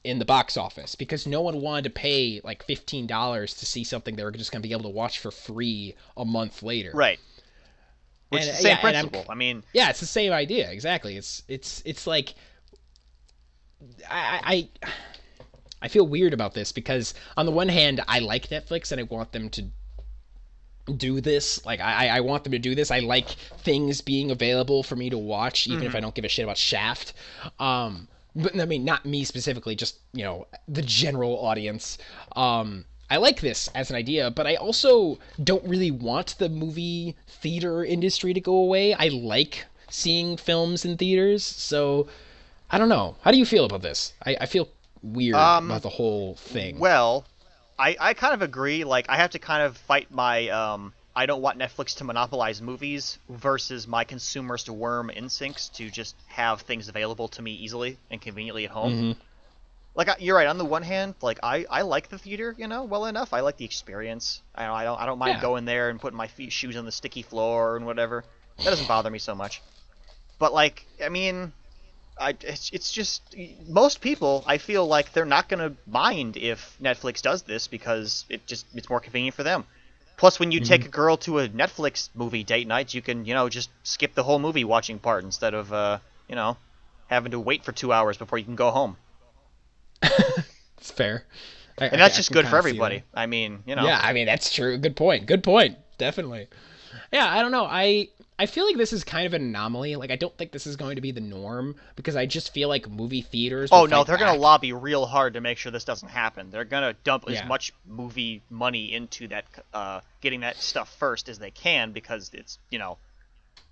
in the box office because no one wanted to pay like $15 to see something they were just going to be able to watch for free a month later. Right. Which is the same principle. I mean, yeah, it's the same idea. Exactly. It's like I feel weird about this because on the one hand I like Netflix and I want them to do this. Like I want them to do this. I like things being available for me to watch even if I don't give a shit about Shaft. But I mean, not me specifically, just, you know, the general audience. I like this as an idea, but I also don't really want the movie theater industry to go away. I like seeing films in theaters, so I don't know. How do you feel about this? I feel weird about the whole thing. Well, I kind of agree. Like, I have to kind of fight my I don't want Netflix to monopolize movies versus my consumerist worm instincts to just have things available to me easily and conveniently at home. Mm-hmm. Like, you're right. On the one hand, like I like the theater, you know, well enough. I like the experience. I don't mind going there and putting my shoes on the sticky floor and whatever. That doesn't bother me so much. But like, I mean, it's just most people. I feel like they're not gonna mind if Netflix does this because it's more convenient for them. Plus, when you take a girl to a Netflix movie date night, you can, you know, just skip the whole movie watching part instead of, you know, having to wait for 2 hours before you can go home. It's fair. And that's just good for everybody. I mean, you know. Yeah, I mean, that's true. Good point. Good point. Definitely. Yeah, I don't know. I feel like this is kind of an anomaly. Like, I don't think this is going to be the norm because I just feel like movie theaters. Oh no, they're going to lobby real hard to make sure this doesn't happen. They're going to dump as much movie money into that, getting that stuff first as they can because it's, you know.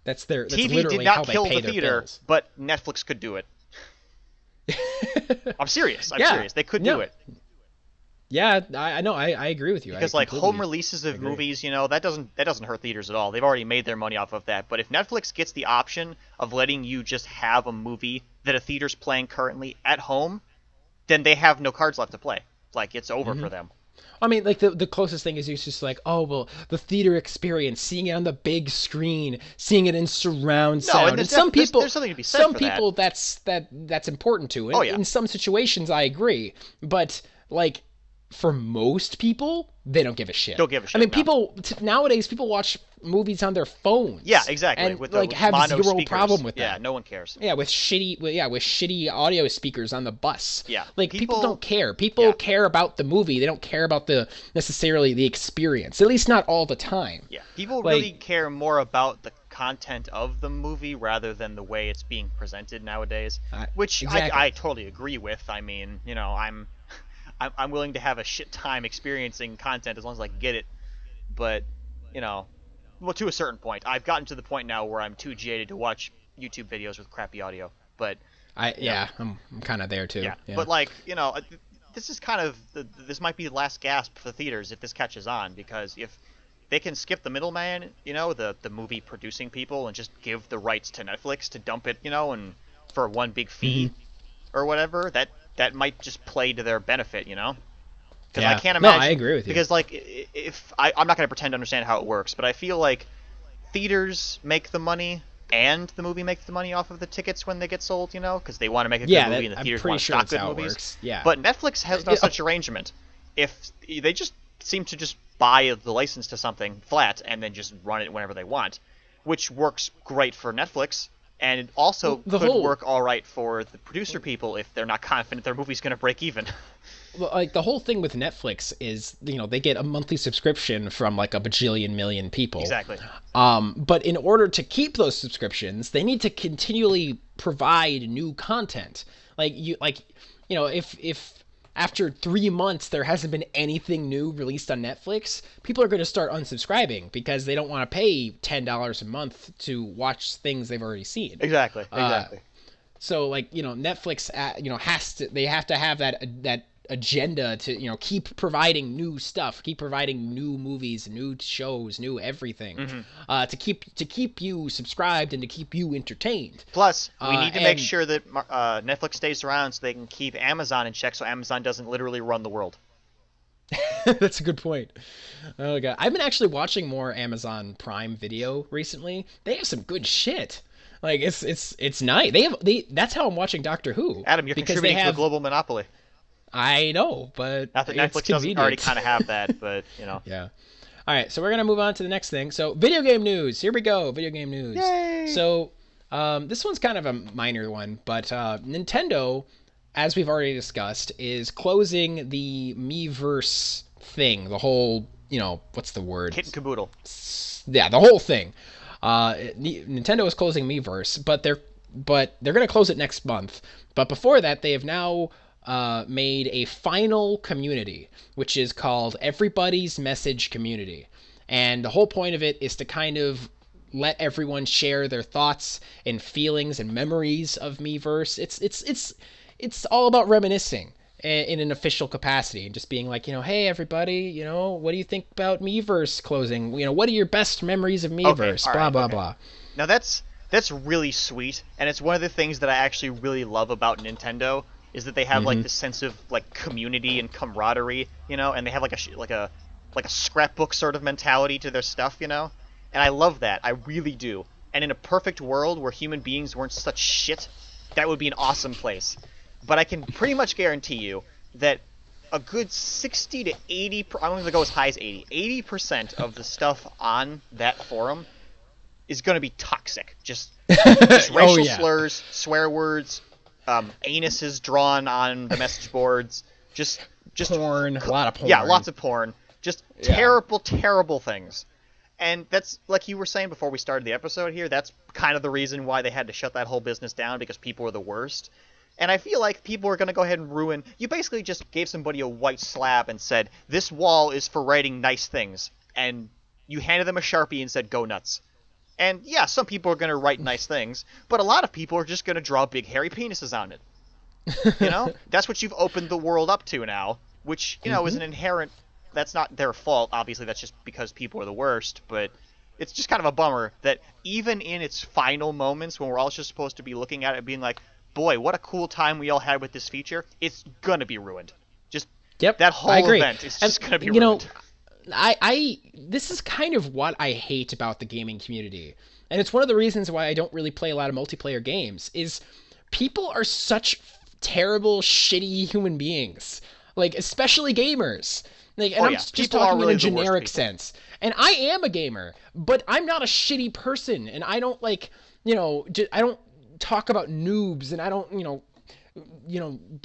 That's TV literally did not how they kill pay the theater, bills. but Netflix could do it. I'm serious. I'm serious. They could do it. Yeah, I know. I agree with you. Because like home releases of movies, you know, that doesn't hurt theaters at all. They've already made their money off of that. But if Netflix gets the option of letting you just have a movie that a theater's playing currently at home, then they have no cards left to play. Like, it's over for them. I mean, like the closest thing is it's just like, oh well, the theater experience, seeing it on the big screen, seeing it in surround sound. And some people, there's something to be said for people that's important to it. Oh, yeah. In some situations, I agree, but like for most people, they don't give a shit. Don't give a shit. I mean, nowadays people watch movies on their phones. Yeah, exactly. And with like have mono zero speakers. problem with that. Yeah, no one cares. Yeah, with shitty audio speakers on the bus. Yeah, like people don't care. People care about the movie. They don't care about necessarily the experience. At least not all the time. Yeah, people really care more about the content of the movie rather than the way it's being presented nowadays, which Exactly. I totally agree with. I mean, I'm willing to have a shit time experiencing content as long as I can get it, but you know, well, to a certain point, I've gotten to the point now where I'm too jaded to watch YouTube videos with crappy audio. But I'm kind of there too. yeah, Yeah. but like this is kind of this might be the last gasp for the theaters if this catches on, because if they can skip the middleman, the movie producing people, and just give the rights to Netflix to dump it, and for one big fee or whatever, that might just play to their benefit, Because I Yeah. can't No, imagine. I agree with you. Because like, if I'm not going to pretend to understand how it works, but I feel like theaters make the money and the movie makes the money off of the tickets when they get sold, because they want to make a good movie and the I'm theaters pretty want to sure stock that's good how it movies. works. Yeah. But Netflix has no such arrangement. If they just seem to just buy the license to something flat and then just run it whenever they want, which works great for Netflix. And it also could work all right for the producer people if they're not confident their movie's going to break even. Like the whole thing with Netflix is, they get a monthly subscription from like a bajillion million people. Exactly. But in order to keep those subscriptions, they need to continually provide new content. If after 3 months there hasn't been anything new released on Netflix, people are going to start unsubscribing because they don't want to pay $10 a month to watch things they've already seen. Exactly. So Netflix, they have to have that agenda to keep providing new stuff, keep providing new movies, new shows, new everything, to keep you subscribed and to keep you entertained. Plus, we need to make sure that Netflix stays around so they can keep Amazon in check, so Amazon doesn't literally run the world. That's a good point. Oh god, I've been actually watching more Amazon Prime Video recently. They have some good shit. Like it's nice. That's how I'm watching Doctor Who. Adam, you're contributing to the global monopoly. I know, but not that it's Netflix convenient. doesn't already kind of have that, but Yeah. All right, so we're gonna move on to the next thing. So video game news. Here we go. Video game news. Yay! So this one's kind of a minor one, but Nintendo, as we've already discussed, is closing the Miiverse thing. The whole, what's the word? Kit and caboodle. Yeah, the whole thing. Nintendo is closing Miiverse, but they're going to close it next month. But before that, they have now made a final community, which is called Everybody's Message Community. And the whole point of it is to kind of let everyone share their thoughts and feelings and memories of Miiverse. It's all about reminiscing in an official capacity and just being like, hey everybody, what do you think about Miiverse closing? What are your best memories of Miiverse? Okay, blah blah blah. Now that's really sweet, and it's one of the things that I actually really love about Nintendo is that they have like this sense of like community and camaraderie, and they have like a scrapbook sort of mentality to their stuff, and I love that. I really do. And in a perfect world where human beings weren't such shit, that would be an awesome place. But I can pretty much guarantee you that a good 60 to 80, I'm going to go as high as 80% of the stuff on that forum is going to be toxic. Just racial slurs, swear words, anuses drawn on the message boards, just porn, a lot of porn. Yeah, lots of porn. Just terrible, terrible things. And that's, like you were saying before we started the episode here, that's kind of the reason why they had to shut that whole business down, because people were the worst. And I feel like people are going to go ahead and ruin... You basically just gave somebody a white slab and said, this wall is for writing nice things. And you handed them a Sharpie and said, go nuts. And yeah, some people are going to write nice things, but a lot of people are just going to draw big hairy penises on it. That's what you've opened the world up to now, which, is an inherent... That's not their fault. Obviously, that's just because people are the worst, but... It's just kind of a bummer that even in its final moments, when we're all just supposed to be looking at it being like, boy, what a cool time we all had with this feature, it's gonna be ruined. Just that whole event is just gonna be ruined. This is kind of what I hate about the gaming community. And it's one of the reasons why I don't really play a lot of multiplayer games, is people are such terrible, shitty human beings. Like, especially gamers. Like, and I'm just talking in a generic sense. And I am a gamer, but I'm not a shitty person. And I don't, I don't talk about noobs, and I don't,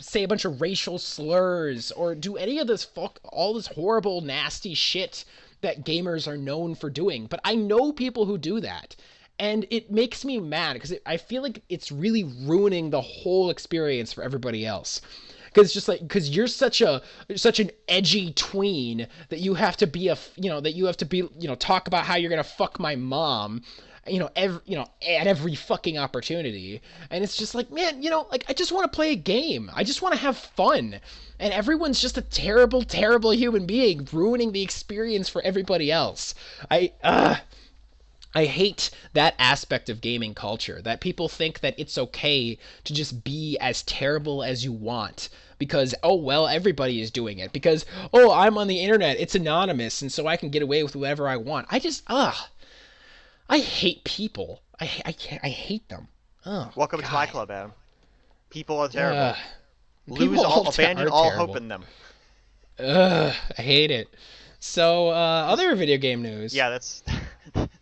say a bunch of racial slurs or do any of this all this horrible, nasty shit that gamers are known for doing. But I know people who do that. And it makes me mad because I feel like it's really ruining the whole experience for everybody else. Because just like because you're such an edgy tween that you have to be that you have to be talk about how you're gonna fuck my mom, at every fucking opportunity. And it's just like, man, like I just want to play a game. I just want to have fun. And everyone's just a terrible, terrible human being ruining the experience for everybody else. I hate that aspect of gaming culture, that people think that it's okay to just be as terrible as you want because, oh, well, everybody is doing it. Because, oh, I'm on the internet, it's anonymous, and so I can get away with whatever I want. I hate people. I hate them. Oh, Welcome God. to my club, Adam. People are terrible. Abandon all hope in them. I hate it. So, other video game news. Yeah, that's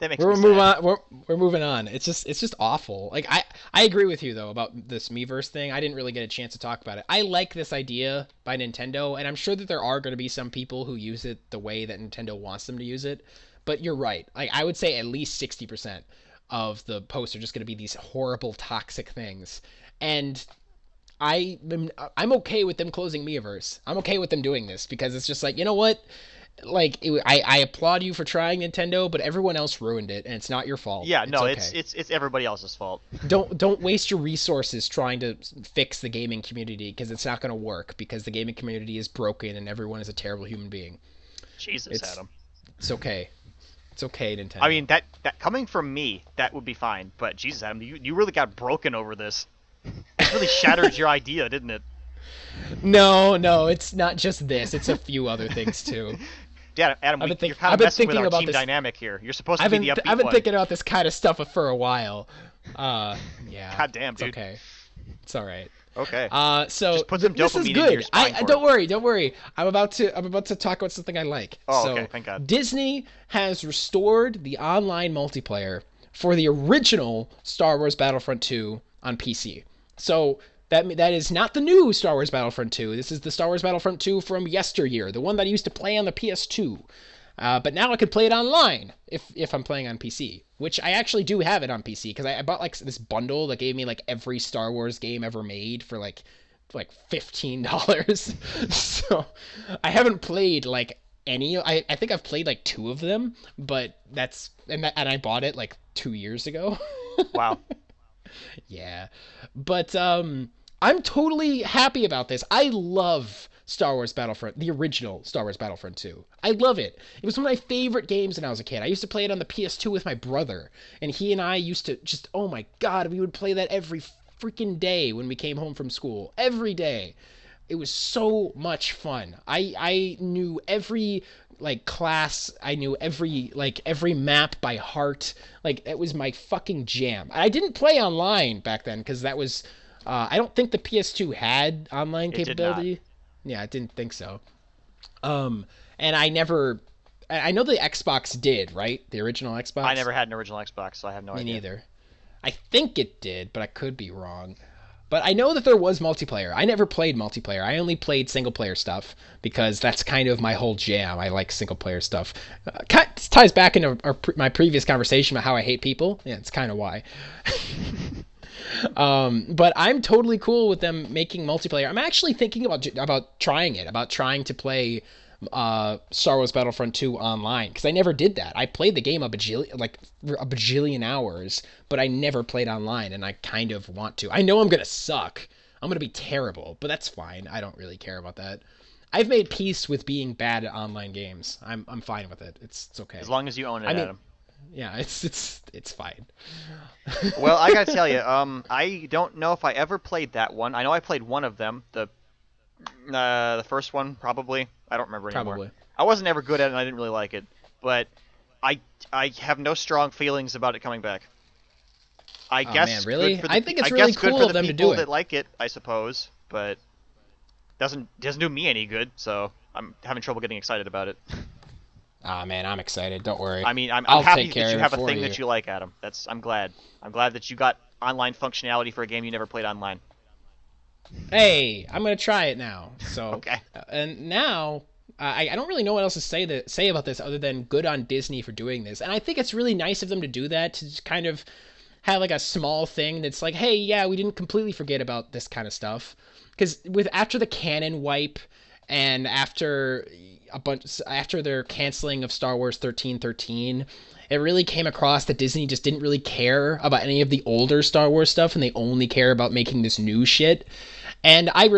that makes We're me move sad. on. We're moving on. It's just awful. Like I agree with you though about this Miiverse thing. I didn't really get a chance to talk about it. I like this idea by Nintendo, and I'm sure that there are going to be some people who use it the way that Nintendo wants them to use it. But you're right. Like I would say at least 60% of the posts are just going to be these horrible toxic things. And I'm okay with them closing Miiverse. I'm okay with them doing this because it's just like, you know what? Like I applaud you for trying, Nintendo, but everyone else ruined it, and it's not your fault. Yeah, no, okay. it's everybody else's fault. Don't waste your resources trying to fix the gaming community because it's not going to work because the gaming community is broken and everyone is a terrible human being. Jesus, Adam. It's okay. It's okay, Nintendo. I mean, that coming from me, that would be fine. But Jesus, Adam, you really got broken over this. It really shattered your idea, didn't it? No, it's not just this. It's a few other things too. Yeah, Adam, you're kind of messing with our team this dynamic here. You're supposed to be the upbeat I've been one. thinking about this kind of stuff for a while. Yeah. God damn, dude. It's okay. It's all right. Okay. So just put some this is dopamine good. into your spine for Don't worry. I'm about to talk about something I like. Oh, so, okay. Thank God. Disney has restored the online multiplayer for the original Star Wars Battlefront 2 on PC. So that is not the new Star Wars Battlefront 2. This is the Star Wars Battlefront 2 from yesteryear, the one that I used to play on the PS2. But now I can play it online if I'm playing on PC, which I actually do have it on PC because I bought like this bundle that gave me like every Star Wars game ever made for like $15. So I haven't played like any. I think I've played like 2 of them, but and I bought it like 2 years ago. Wow. Yeah, but I'm totally happy about this. I love Star Wars Battlefront, the original Star Wars Battlefront 2. I love it. It was one of my favorite games when I was a kid. I used to play it on the PS2 with my brother, and he and I used to just, oh my God, we would play that every freaking day when we came home from school. Every day. It was so much fun. I knew every like class. I knew every map by heart. Like it was my fucking jam. I didn't play online back then because that was I don't think the PS2 had online capability. Yeah, I didn't think so. And I know the Xbox did, right? The original Xbox? I never had an original Xbox, so I have no idea. Me neither. I think it did, but I could be wrong. But I know that there was multiplayer. I never played multiplayer. I only played single-player stuff because that's kind of my whole jam. I like single-player stuff. Ties back into my previous conversation about how I hate people. Yeah, it's kind of why. But I'm totally cool with them making multiplayer. I'm actually thinking about trying it, about trying to play Star Wars Battlefront 2 online because I never did that. I played the game a bajillion hours, but I never played online, and I kind of want to. I know I'm gonna suck. I'm gonna be terrible, but that's fine. I don't really care about that. I've made peace with being bad at online games. I'm fine with it. It's okay. As long as you own it, Adam. Yeah, it's fine. Well, I gotta tell you, I don't know if I ever played that one. I know I played one of them, the first one probably. I don't remember anymore. Probably. I wasn't ever good at it, and I didn't really like it, but I have no strong feelings about it coming back. I guess. Man, really? Good for I think it's really cool of them to do people it. that like it, I suppose, but doesn't do me any good. So I'm having trouble getting excited about it. Ah, man, I'm excited. Don't worry. I mean, I'm I'll happy take care that you of have it a for thing you. that you like, Adam. I'm glad. I'm glad that you got online functionality for a game you never played online. Hey, I'm gonna try it now. So Okay. And now I don't really know what else to say about this other than good on Disney for doing this. And I think it's really nice of them to do that, to just kind of have like a small thing that's like, hey, yeah, we didn't completely forget about this kind of stuff. Because with after the canon wipe and after their canceling of Star Wars 1313, it really came across that Disney just didn't really care about any of the older Star Wars stuff, and they only care about making this new shit. And I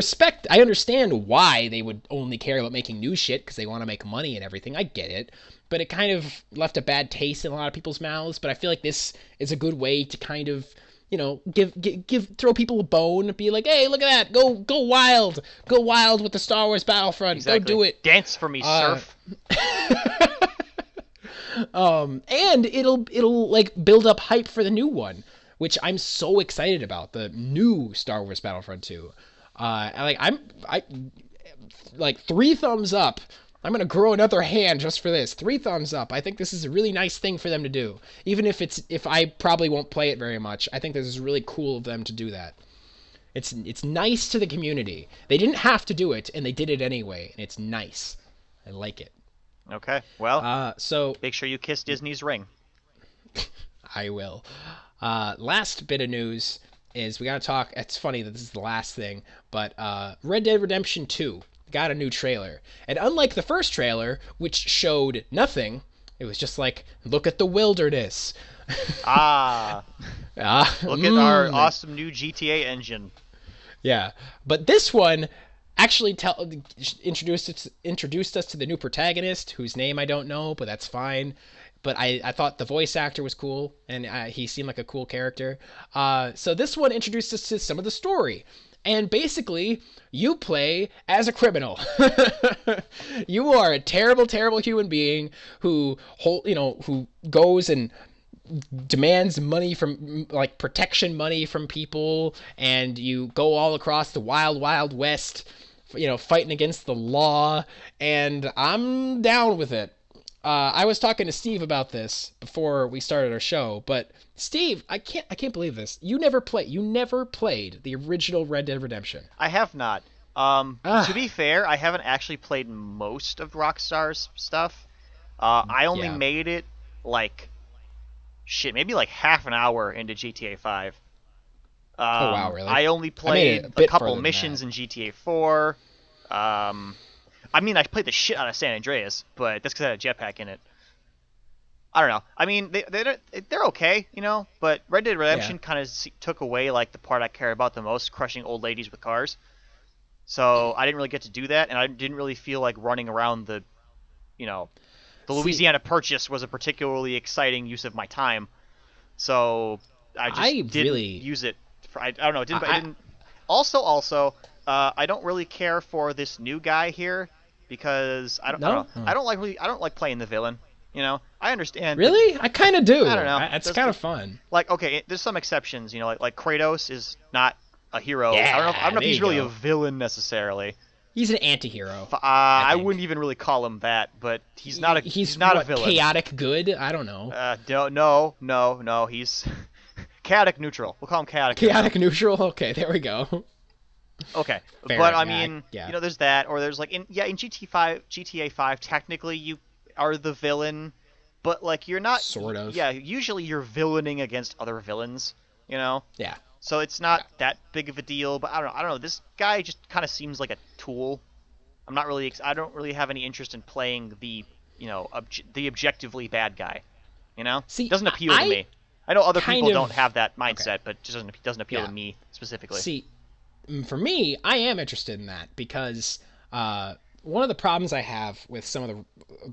understand why they would only care about making new shit because they want to make money and everything. I get it. But it kind of left a bad taste in a lot of people's mouths. But I feel like this is a good way to kind of, throw people a bone, be like, hey, look at that, go wild with the Star Wars Battlefront, Exactly. go do it. Dance for me, surf. And it'll like build up hype for the new one, which I'm so excited about, the new Star Wars Battlefront 2. I like 3 thumbs up. I'm gonna grow another hand just for this. 3 thumbs up. I think this is a really nice thing for them to do. Even if I probably won't play it very much, I think this is really cool of them to do that. It's nice to the community. They didn't have to do it, and they did it anyway, and it's nice. I like it. Okay, well, So make sure you kiss Disney's ring. I will. Last bit of news is we gotta talk. It's funny that this is the last thing, but Red Dead Redemption 2 got a new trailer, and unlike the first trailer, which showed nothing, it was just like, look at the wilderness. Ah, look at our awesome new GTA engine. Yeah, but this one actually introduced us to the new protagonist, whose name I don't know, but that's fine. But I thought the voice actor was cool, and he seemed like a cool character. So this one introduced us to some of the story. And basically, you play as a criminal. You are a terrible, terrible human being who goes and demands money from, like, protection money from people, and you go all across the wild, wild west, fighting against the law, and I'm down with it. I was talking to Steve about this before we started our show, but Steve, I can't believe this. You never played the original Red Dead Redemption. I have not. To be fair, I haven't actually played most of Rockstar's stuff. I only Yeah. made it like maybe like half an hour into GTA 5. Oh, wow, really? I only I made it played a a bit couple further than missions that. in GTA 4. I mean, I played the shit out of San Andreas, but that's because I had a jetpack in it. I don't know. I mean, they're okay, but Red Dead Redemption kind of took away like the part I care about the most, crushing old ladies with cars. So I didn't really get to do that, and I didn't really feel like running around the Louisiana Purchase was a particularly exciting use of my time. So I just I didn't really use it. I don't know. It didn't. I- I didn't. Also, I don't really care for this new guy here because I don't No? know. Oh. I don't like playing the villain. I understand. Really? I kind of do. I don't know. It's That's kind the- of fun. Like, okay, there's some exceptions. Like Kratos is not a hero. Yeah, I don't know if there he's you really go. a villain necessarily. He's an anti-hero. I think. wouldn't even really call him that, but he's not a what, villain. chaotic good? I don't know. No, he's chaotic neutral. We'll call him chaotic. Chaotic neutral? Okay, there we go. Okay, Fair, but I yeah, mean, yeah. there's that, or there's like in GTA 5, technically you are the villain, but like you're not. Sort of. Yeah, usually you're villaining against other villains, you know. Yeah. So it's not that big of a deal, but I don't know. This guy just kind of seems like a tool. I don't really have any interest in playing the, the objectively bad guy. See, It doesn't appeal to I me. I know other kind people of- don't have that mindset, but it just doesn't appeal Yeah. to me specifically. See, for me, I am interested in that because one of the problems I have with some of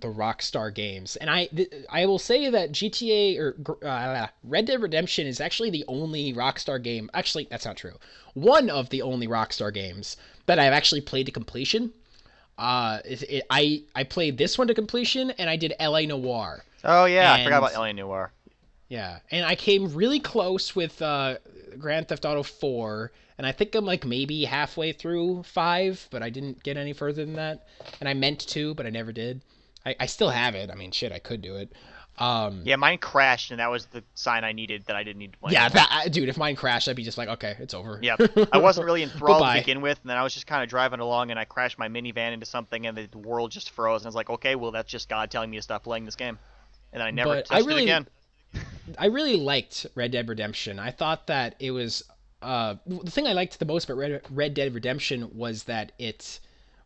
the Rockstar games, and I will say that GTA or Red Dead Redemption is actually the only Rockstar game. Actually, that's not true. One of the only Rockstar games that I've actually played to completion. I played this one to completion, and I did L.A. Noire. Oh yeah, I And- forgot about LA Noire. Yeah, and I came really close with Grand Theft Auto 4, and I think I'm like maybe halfway through 5, but I didn't get any further than that. And I meant to, but I never did. I still have it. I mean, shit, I could do it. Yeah, mine crashed, and that was the sign I needed that I didn't need to play Yeah, anymore. dude, if mine crashed, I'd be just like, okay, it's over. Yep. I wasn't really enthralled to Bye-bye. begin with, and then I was just kind of driving along, and I crashed my minivan into something, and the world just froze, and I was like, okay, well, that's just God telling me to stop playing this game. And then I never But I touched it really again. I really liked Red Dead Redemption. I thought that it was the thing I liked the most about Red Dead Redemption was that it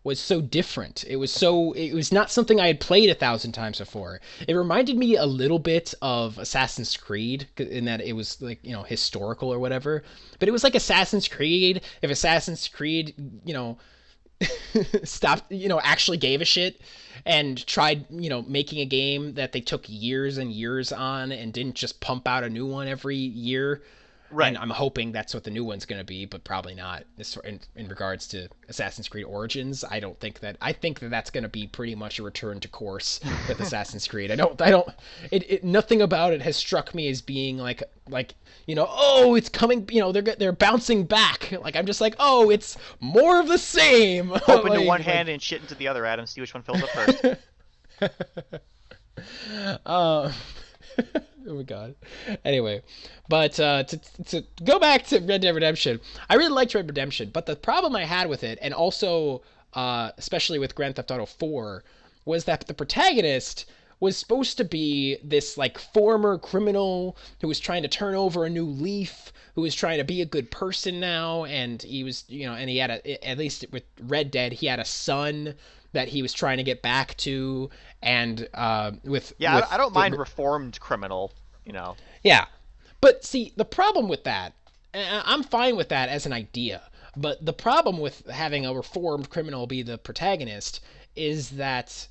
was so different. It was not something I had played 1,000 times before. It reminded me a little bit of Assassin's Creed in that it was like, historical or whatever. But it was like Assassin's Creed if Assassin's Creed, stopped, actually gave a shit and tried, making a game that they took years and years on and didn't just pump out a new one every year. And Right. I'm hoping that's what the new one's going to be, but probably not. In regards to Assassin's Creed Origins, I don't think that. I think that that's going to be pretty much a return to course with Assassin's Creed. I don't. Nothing about it has struck me as being like oh, it's coming. They're bouncing back. Like I'm just like, oh, it's more of the same. Hope into one hand and shit into the other, Adam. See which one fills up first. uh, oh my god. Anyway, but to go back to Red Dead Redemption, I really liked Red Dead Redemption, but the problem I had with it, and also especially with Grand Theft Auto 4, was that the protagonist was supposed to be this like former criminal who was trying to turn over a new leaf, who was trying to be a good person now, and he was, and he had at least with Red Dead, he had a son that he was trying to get back to, and Yeah, I don't mind the reformed criminal. You know. yeah. But see, the problem with that, I'm fine with that as an idea, but the problem with having a reformed criminal be the protagonist is that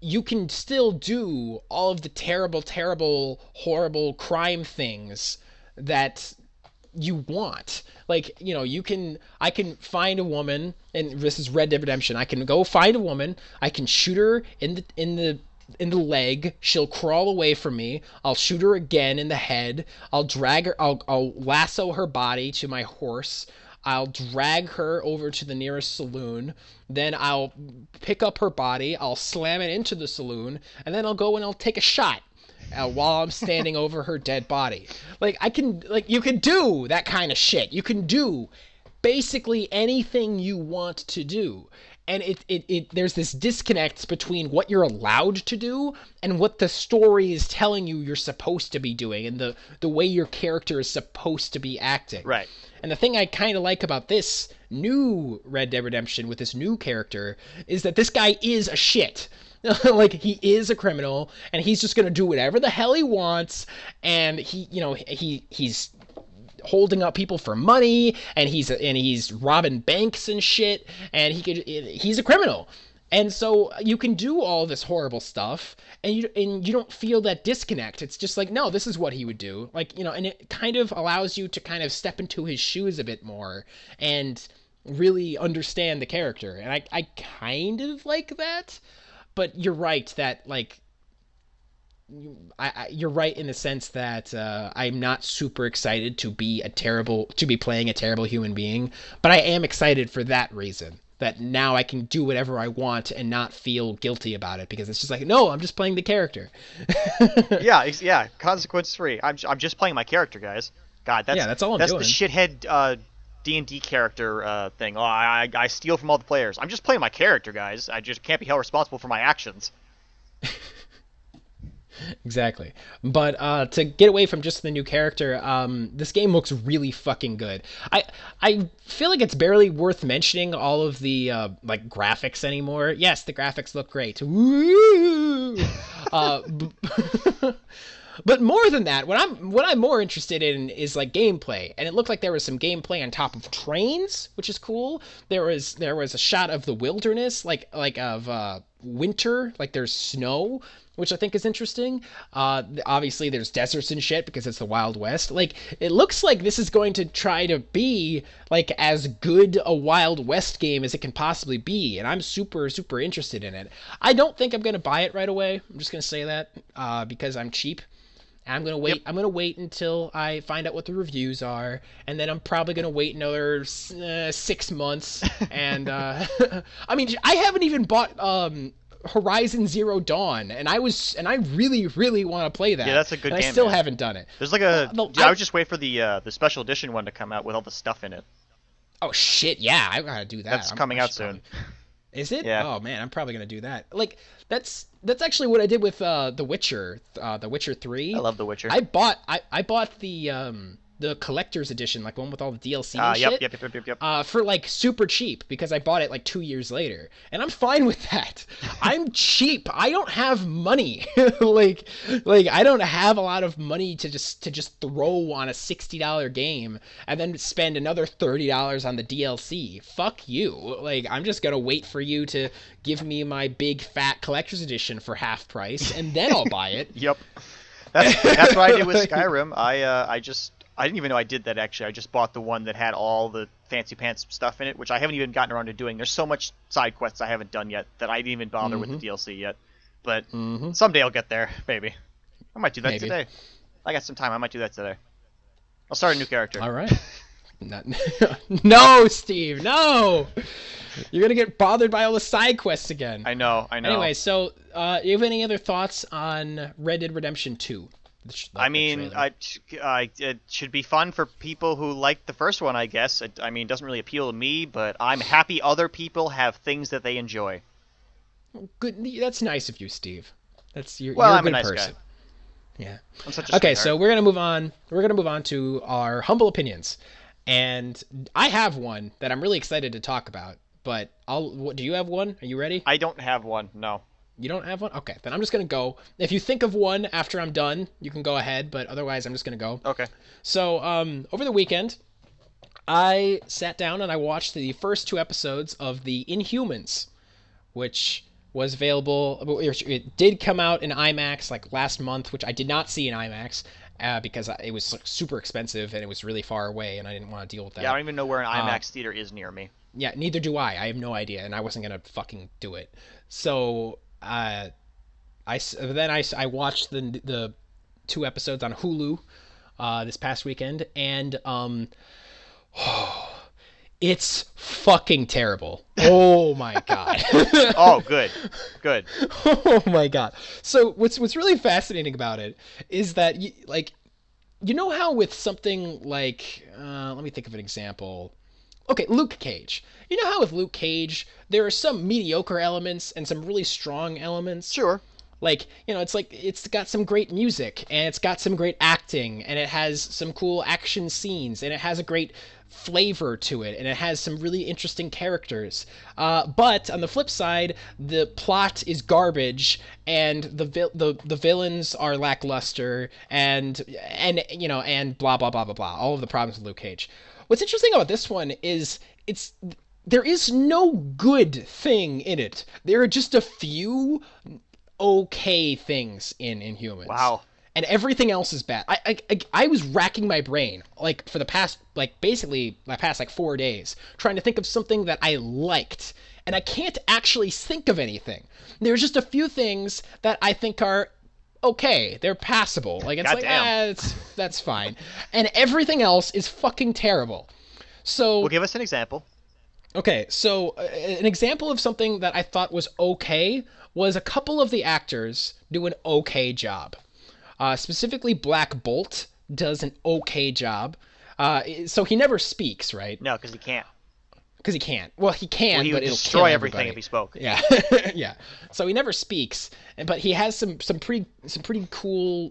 you can still do all of the terrible, terrible, horrible crime things that you want. Like, I can find a woman, and this is Red Dead Redemption. I can go find a woman. I can shoot her in the leg. She'll crawl away from me. I'll shoot her again in the head. I'll drag her. I'll lasso her body to my horse. I'll drag her over to the nearest saloon. Then I'll pick up her body. I'll slam it into the saloon, and then I'll go and I'll take a shot while I'm standing over her dead body. You can do that kind of shit. You can do basically anything you want to do. And there's this disconnect between what you're allowed to do and what the story is telling you you're supposed to be doing, and the way your character is supposed to be acting. Right. And the thing I kind of like about this new Red Dead Redemption with this new character is that this guy is a shit. Like, he is a criminal, and he's just gonna do whatever the hell he wants, and he's holding up people for money, and he's robbing banks and shit, and he's a criminal. And so you can do all this horrible stuff, and you don't feel that disconnect. It's just like, no, this is what he would do. Like, and it kind of allows you to kind of step into his shoes a bit more and really understand the character. And I kind of like that. But you're right that, like, you're right in the sense that I'm not super excited to be playing a terrible human being, but I am excited for that reason. That now I can do whatever I want and not feel guilty about it, because it's just like, no, I'm just playing the character. Yeah, yeah. Consequence free. I'm just playing my character, guys. God, Yeah, that's all I'm that's doing. the shithead D&D character thing. Oh, I steal from all the players. I'm just playing my character, guys. I just can't be held responsible for my actions. Exactly. But to get away from just the new character, this game looks really fucking good. I feel like it's barely worth mentioning all of the like graphics anymore. Yes, the graphics look great. Woo! uh, but more than that, what I'm more interested in is like gameplay, and it looked like there was some gameplay on top of trains, which is cool. There was a shot of the wilderness, like of winter, like there's snow, which I think is interesting. Obviously, there's deserts and shit because it's the Wild West. Like, it looks like this is going to try to be like as good a Wild West game as it can possibly be, and I'm super, super interested in it. I don't think I'm gonna buy it right away. I'm just gonna say that because I'm cheap. I'm gonna Yep. wait. I'm gonna wait until I find out what the reviews are, and then I'm probably gonna wait another 6 months. And I mean, I haven't even bought Horizon Zero Dawn, and I really really want to play that. Yeah, that's a good and game. I still man. haven't done it. There's like a. Well, I would just wait for the special edition one to come out with all the stuff in it. Oh shit, yeah, I gotta do that. That's coming out soon. Is it? Yeah. Oh man, I'm probably gonna do that. Like that's actually what I did with The Witcher, The Witcher 3. I love The Witcher. I bought the collector's edition, like one with all the DLC and Yep, shit. yep. For like super cheap because I bought it like 2 years later, and I'm fine with that. I'm cheap. I don't have money. like I don't have a lot of money to just throw on a $60 game and then spend another $30 on the DLC. Fuck you. Like I'm just gonna wait for you to give me my big fat collector's edition for half price, and then I'll buy it. Yep. That's what I did with Skyrim. I didn't even know I did that, actually. I just bought the one that had all the fancy pants stuff in it, which I haven't even gotten around to doing. There's so much side quests I haven't done yet that I didn't even bother with the DLC yet. But someday I'll get there, maybe. I might do that today. I got some time. I might do that today. I'll start a new character. All right. No, Steve, no! You're going to get bothered by all the side quests again. I know. Anyway, so you have any other thoughts on Red Dead Redemption 2? I mean, it should be fun for people who like the first one, I guess. It doesn't really appeal to me, but I'm happy other people have things that they enjoy. Good. That's nice of you, Steve. You're I'm a good a nice person. guy. Yeah. I'm such a Okay, sweetheart. so we're gonna move on. We're gonna move on to our humble opinions, and I have one that I'm really excited to talk about. But do you have one? Are you ready? I don't have one. No. You don't have one? Okay, then I'm just gonna go. If you think of one after I'm done, you can go ahead. But otherwise, I'm just gonna go. Okay. So, over the weekend, I sat down and I watched the first 2 episodes of The Inhumans, which was available. It did come out in IMAX like last month, which I did not see in IMAX because it was like, super expensive and it was really far away, and I didn't want to deal with that. Yeah, I don't even know where an IMAX theater is near me. Yeah, neither do I. I have no idea, and I wasn't gonna fucking do it. So, I watched the 2 episodes on Hulu this past weekend, and it's fucking terrible. Oh my god. Oh, good. Oh my god. So what's really fascinating about it is that you know how with something like let me think of an example. Okay, Luke Cage. You know how with Luke Cage there are some mediocre elements and some really strong elements? Sure. Like, it's got some great music, and it's got some great acting, and it has some cool action scenes, and it has a great flavor to it, and it has some really interesting characters. But on the flip side, the plot is garbage, and the villains are lackluster, and blah blah blah blah blah. All of the problems with Luke Cage. What's interesting about this one is there is no good thing in it. There are just a few okay things in Inhumans. Wow. And everything else is bad. I was racking my brain like for the past basically my past 4 days trying to think of something that I liked, and I can't actually think of anything. There's just a few things that I think are okay. They're passable. Like that's fine. And everything else is fucking terrible. So Well, give us an example. Okay, so an example of something that I thought was okay was a couple of the actors do an okay job. Specifically, Black Bolt does an okay job. So he never speaks, right? No, because he can't. Because he can't. Well, he can, Well, he but would it'll destroy kill everything everybody. if he spoke. Yeah, yeah. So he never speaks, but he has some pretty cool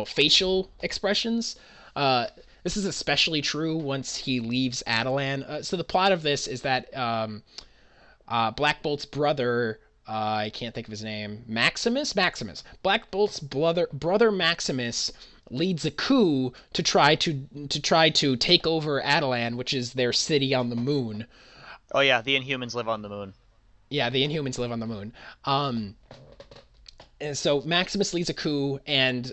facial expressions. This is especially true once he leaves Adelan. So the plot of this is that Black Bolt's brother, I can't think of his name, Maximus. Black Bolt's brother Maximus leads a coup to try to take over Adelan, which is their city on the moon. Oh yeah, the Inhumans live on the moon. Yeah, the Inhumans live on the moon. And so Maximus leads a coup, and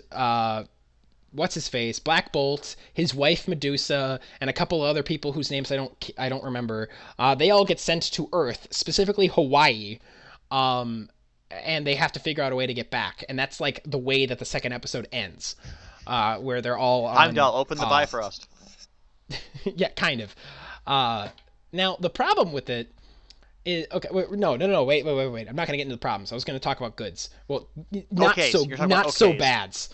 what's his face? Black Bolt, his wife Medusa, and a couple other people whose names I don't remember. They all get sent to Earth, specifically Hawaii, and they have to figure out a way to get back. And that's like the way that the second episode ends, where they're all on, Heimdall, open the Bifrost. yeah, kind of. Now the problem with it Okay, wait, no, wait. I'm not gonna get into the problems. I was gonna talk about goods. Well, not Okay, so so you're talking about not so okays, bads.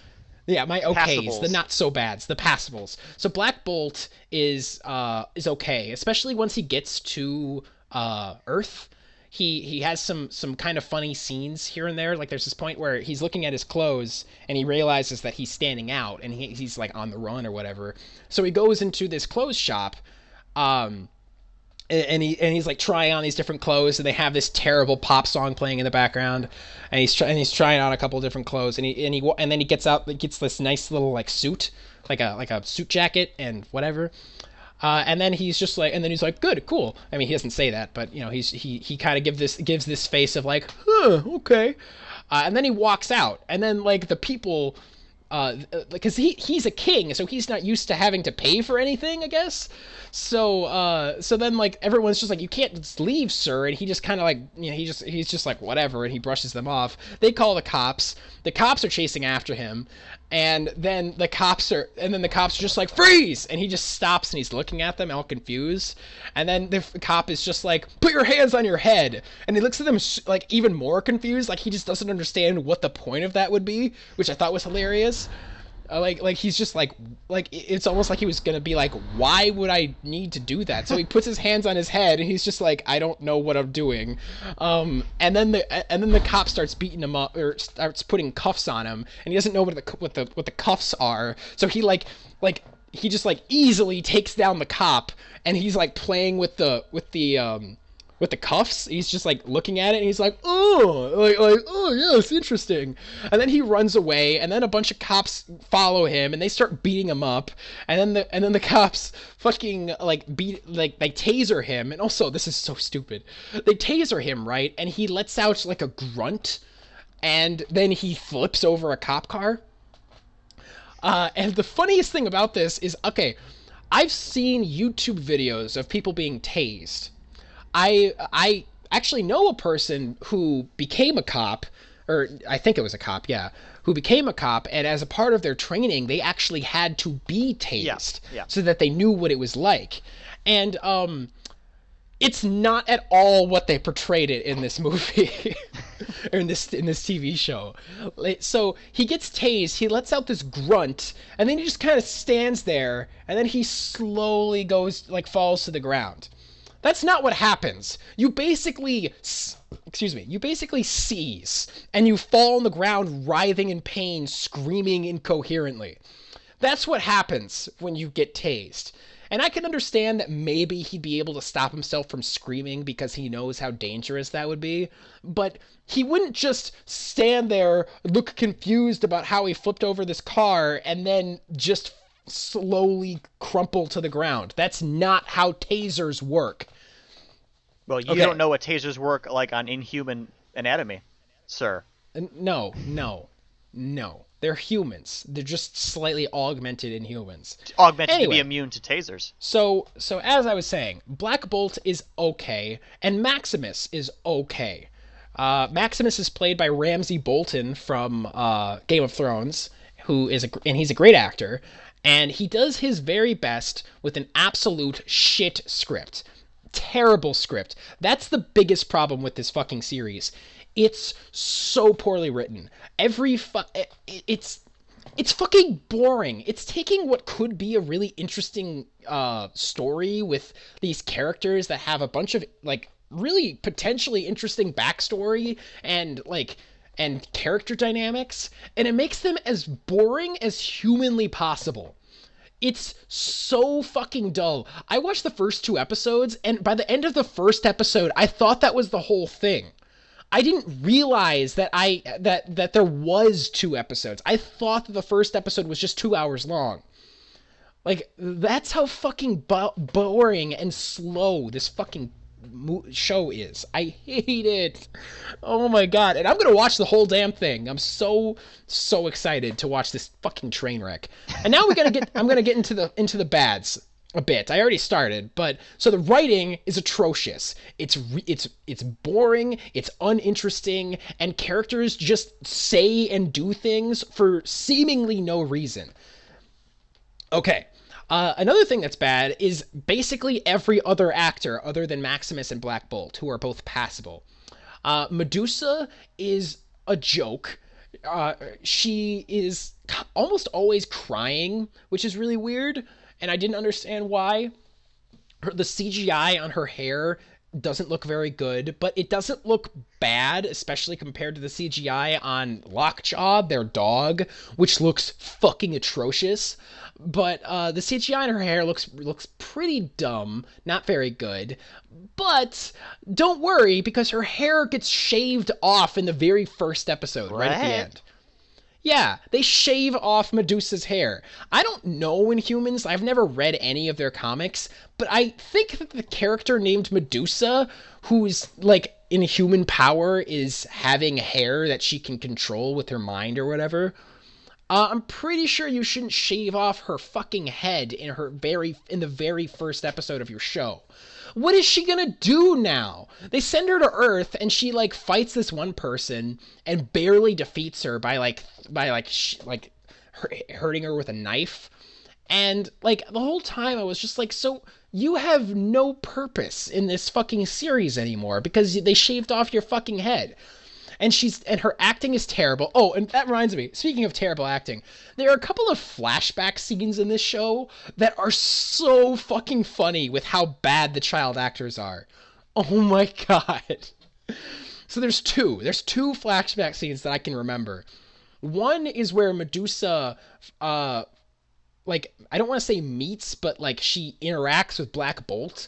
Yeah, my okays, the passables. not so bads, the passables. So Black Bolt is okay, especially once he gets to Earth. He has some kind of funny scenes here and there. Like there's this point where he's looking at his clothes and he realizes that he's standing out and he's like on the run or whatever. So he goes into this clothes shop. Um, he's like trying on these different clothes, and they have this terrible pop song playing in the background, and he's trying on a couple different clothes, and then he gets this nice little like suit, like a suit jacket and whatever. And then he's like, good, cool. I mean, he doesn't say that, but he kind of gives this face of like, huh, okay. And then he walks out, and then like the people, because he's a king, so he's not used to having to pay for anything, I guess. So then like everyone's just like, you can't just leave, sir, and he just kind of like, he's just like whatever, and he brushes them off. They call the cops. The cops are chasing after him, and then the cops are just like, freeze, and he just stops and he's looking at them all confused, and then the cop is just like, put your hands on your head, and he looks at them like even more confused, like he just doesn't understand what the point of that would be, which I thought was hilarious. Like he's just like it's almost like he was gonna be like, why would I need to do that? So he puts his hands on his head and he's just like, I don't know what I'm doing. And then the cop starts beating him up, or starts putting cuffs on him, and he doesn't know what the cuffs are. So he just like easily takes down the cop, and he's like playing with the cuffs. He's just like looking at it and he's like, oh, like oh yes, interesting. And then he runs away, and then a bunch of cops follow him and they start beating him up, and then the cops fucking like they taser him. And also, this is so stupid, they taser him, right, and he lets out like a grunt, and then he flips over a cop car. And the funniest thing about this is, okay, I've seen YouTube videos of people being tased. I actually know a person who became a cop, or I think it was a cop, yeah, who became a cop, and as a part of their training, they actually had to be Yeah, tased yeah. so that they knew what it was like. And it's not at all what they portrayed it in this movie. Or in this TV show. So he gets tased, he lets out this grunt, and then he just kind of stands there, and then he slowly goes like falls to the ground. That's not what happens. You basically seize, and you fall on the ground writhing in pain, screaming incoherently. That's what happens when you get tased. And I can understand that maybe he'd be able to stop himself from screaming because he knows how dangerous that would be, but he wouldn't just stand there, look confused about how he flipped over this car, and then just slowly crumple to the ground. That's not how tasers work. Well, you Okay. don't know what tasers work like on Inhuman Anatomy, sir. No. They're humans. They're just slightly augmented in humans. Augmented to be Anyway, immune to tasers. so as I was saying, Black Bolt is okay, and Maximus is okay. Maximus is played by Ramsay Bolton from Game of Thrones, and he's a great actor, and he does his very best with an absolute shit script. Terrible script. That's the biggest problem with this fucking series. It's so poorly written. It's fucking boring. It's taking what could be a really interesting story with these characters that have a bunch of like really potentially interesting backstory and character dynamics, and it makes them as boring as humanly possible. It's so fucking dull. I watched the first two episodes, and by the end of the first episode, I thought that was the whole thing. I didn't realize that there was two episodes. I thought that the first episode was just 2 hours long. Like that's how fucking boring and slow this fucking show is. I hate it. Oh my god! And I'm gonna watch the whole damn thing. I'm so excited to watch this fucking train wreck. And now I'm gonna get into the bads a bit. I already started, but so the writing is atrocious. It's boring, it's uninteresting, and characters just say and do things for seemingly no reason. Okay, Another thing that's bad is basically every other actor other than Maximus and Black Bolt, who are both passable. Medusa is a joke. She is almost always crying, which is really weird, and I didn't understand why. The CGI on her hair doesn't look very good, but it doesn't look bad, especially compared to the CGI on Lockjaw, their dog, which looks fucking atrocious. But the CGI on her hair looks pretty dumb, not very good. But don't worry, because her hair gets shaved off in the very first episode, right at the end. Yeah, they shave off Medusa's hair. I don't know Inhumans. I've never read any of their comics, but I think that the character named Medusa, who's like in human power, is having hair that she can control with her mind or whatever. I'm pretty sure you shouldn't shave off her fucking head in the very first episode of your show. What is she gonna do now? They send her to Earth and she like fights this one person and barely defeats her by hurting her with a knife. And like the whole time I was just like, so you have no purpose in this fucking series anymore because they shaved off your fucking head. And her acting is terrible. Oh, and that reminds me, speaking of terrible acting, there are a couple of flashback scenes in this show that are so fucking funny with how bad the child actors are. Oh my god. So there's two flashback scenes that I can remember. One is where Medusa like I don't want to say meets, but like she interacts with Black Bolt.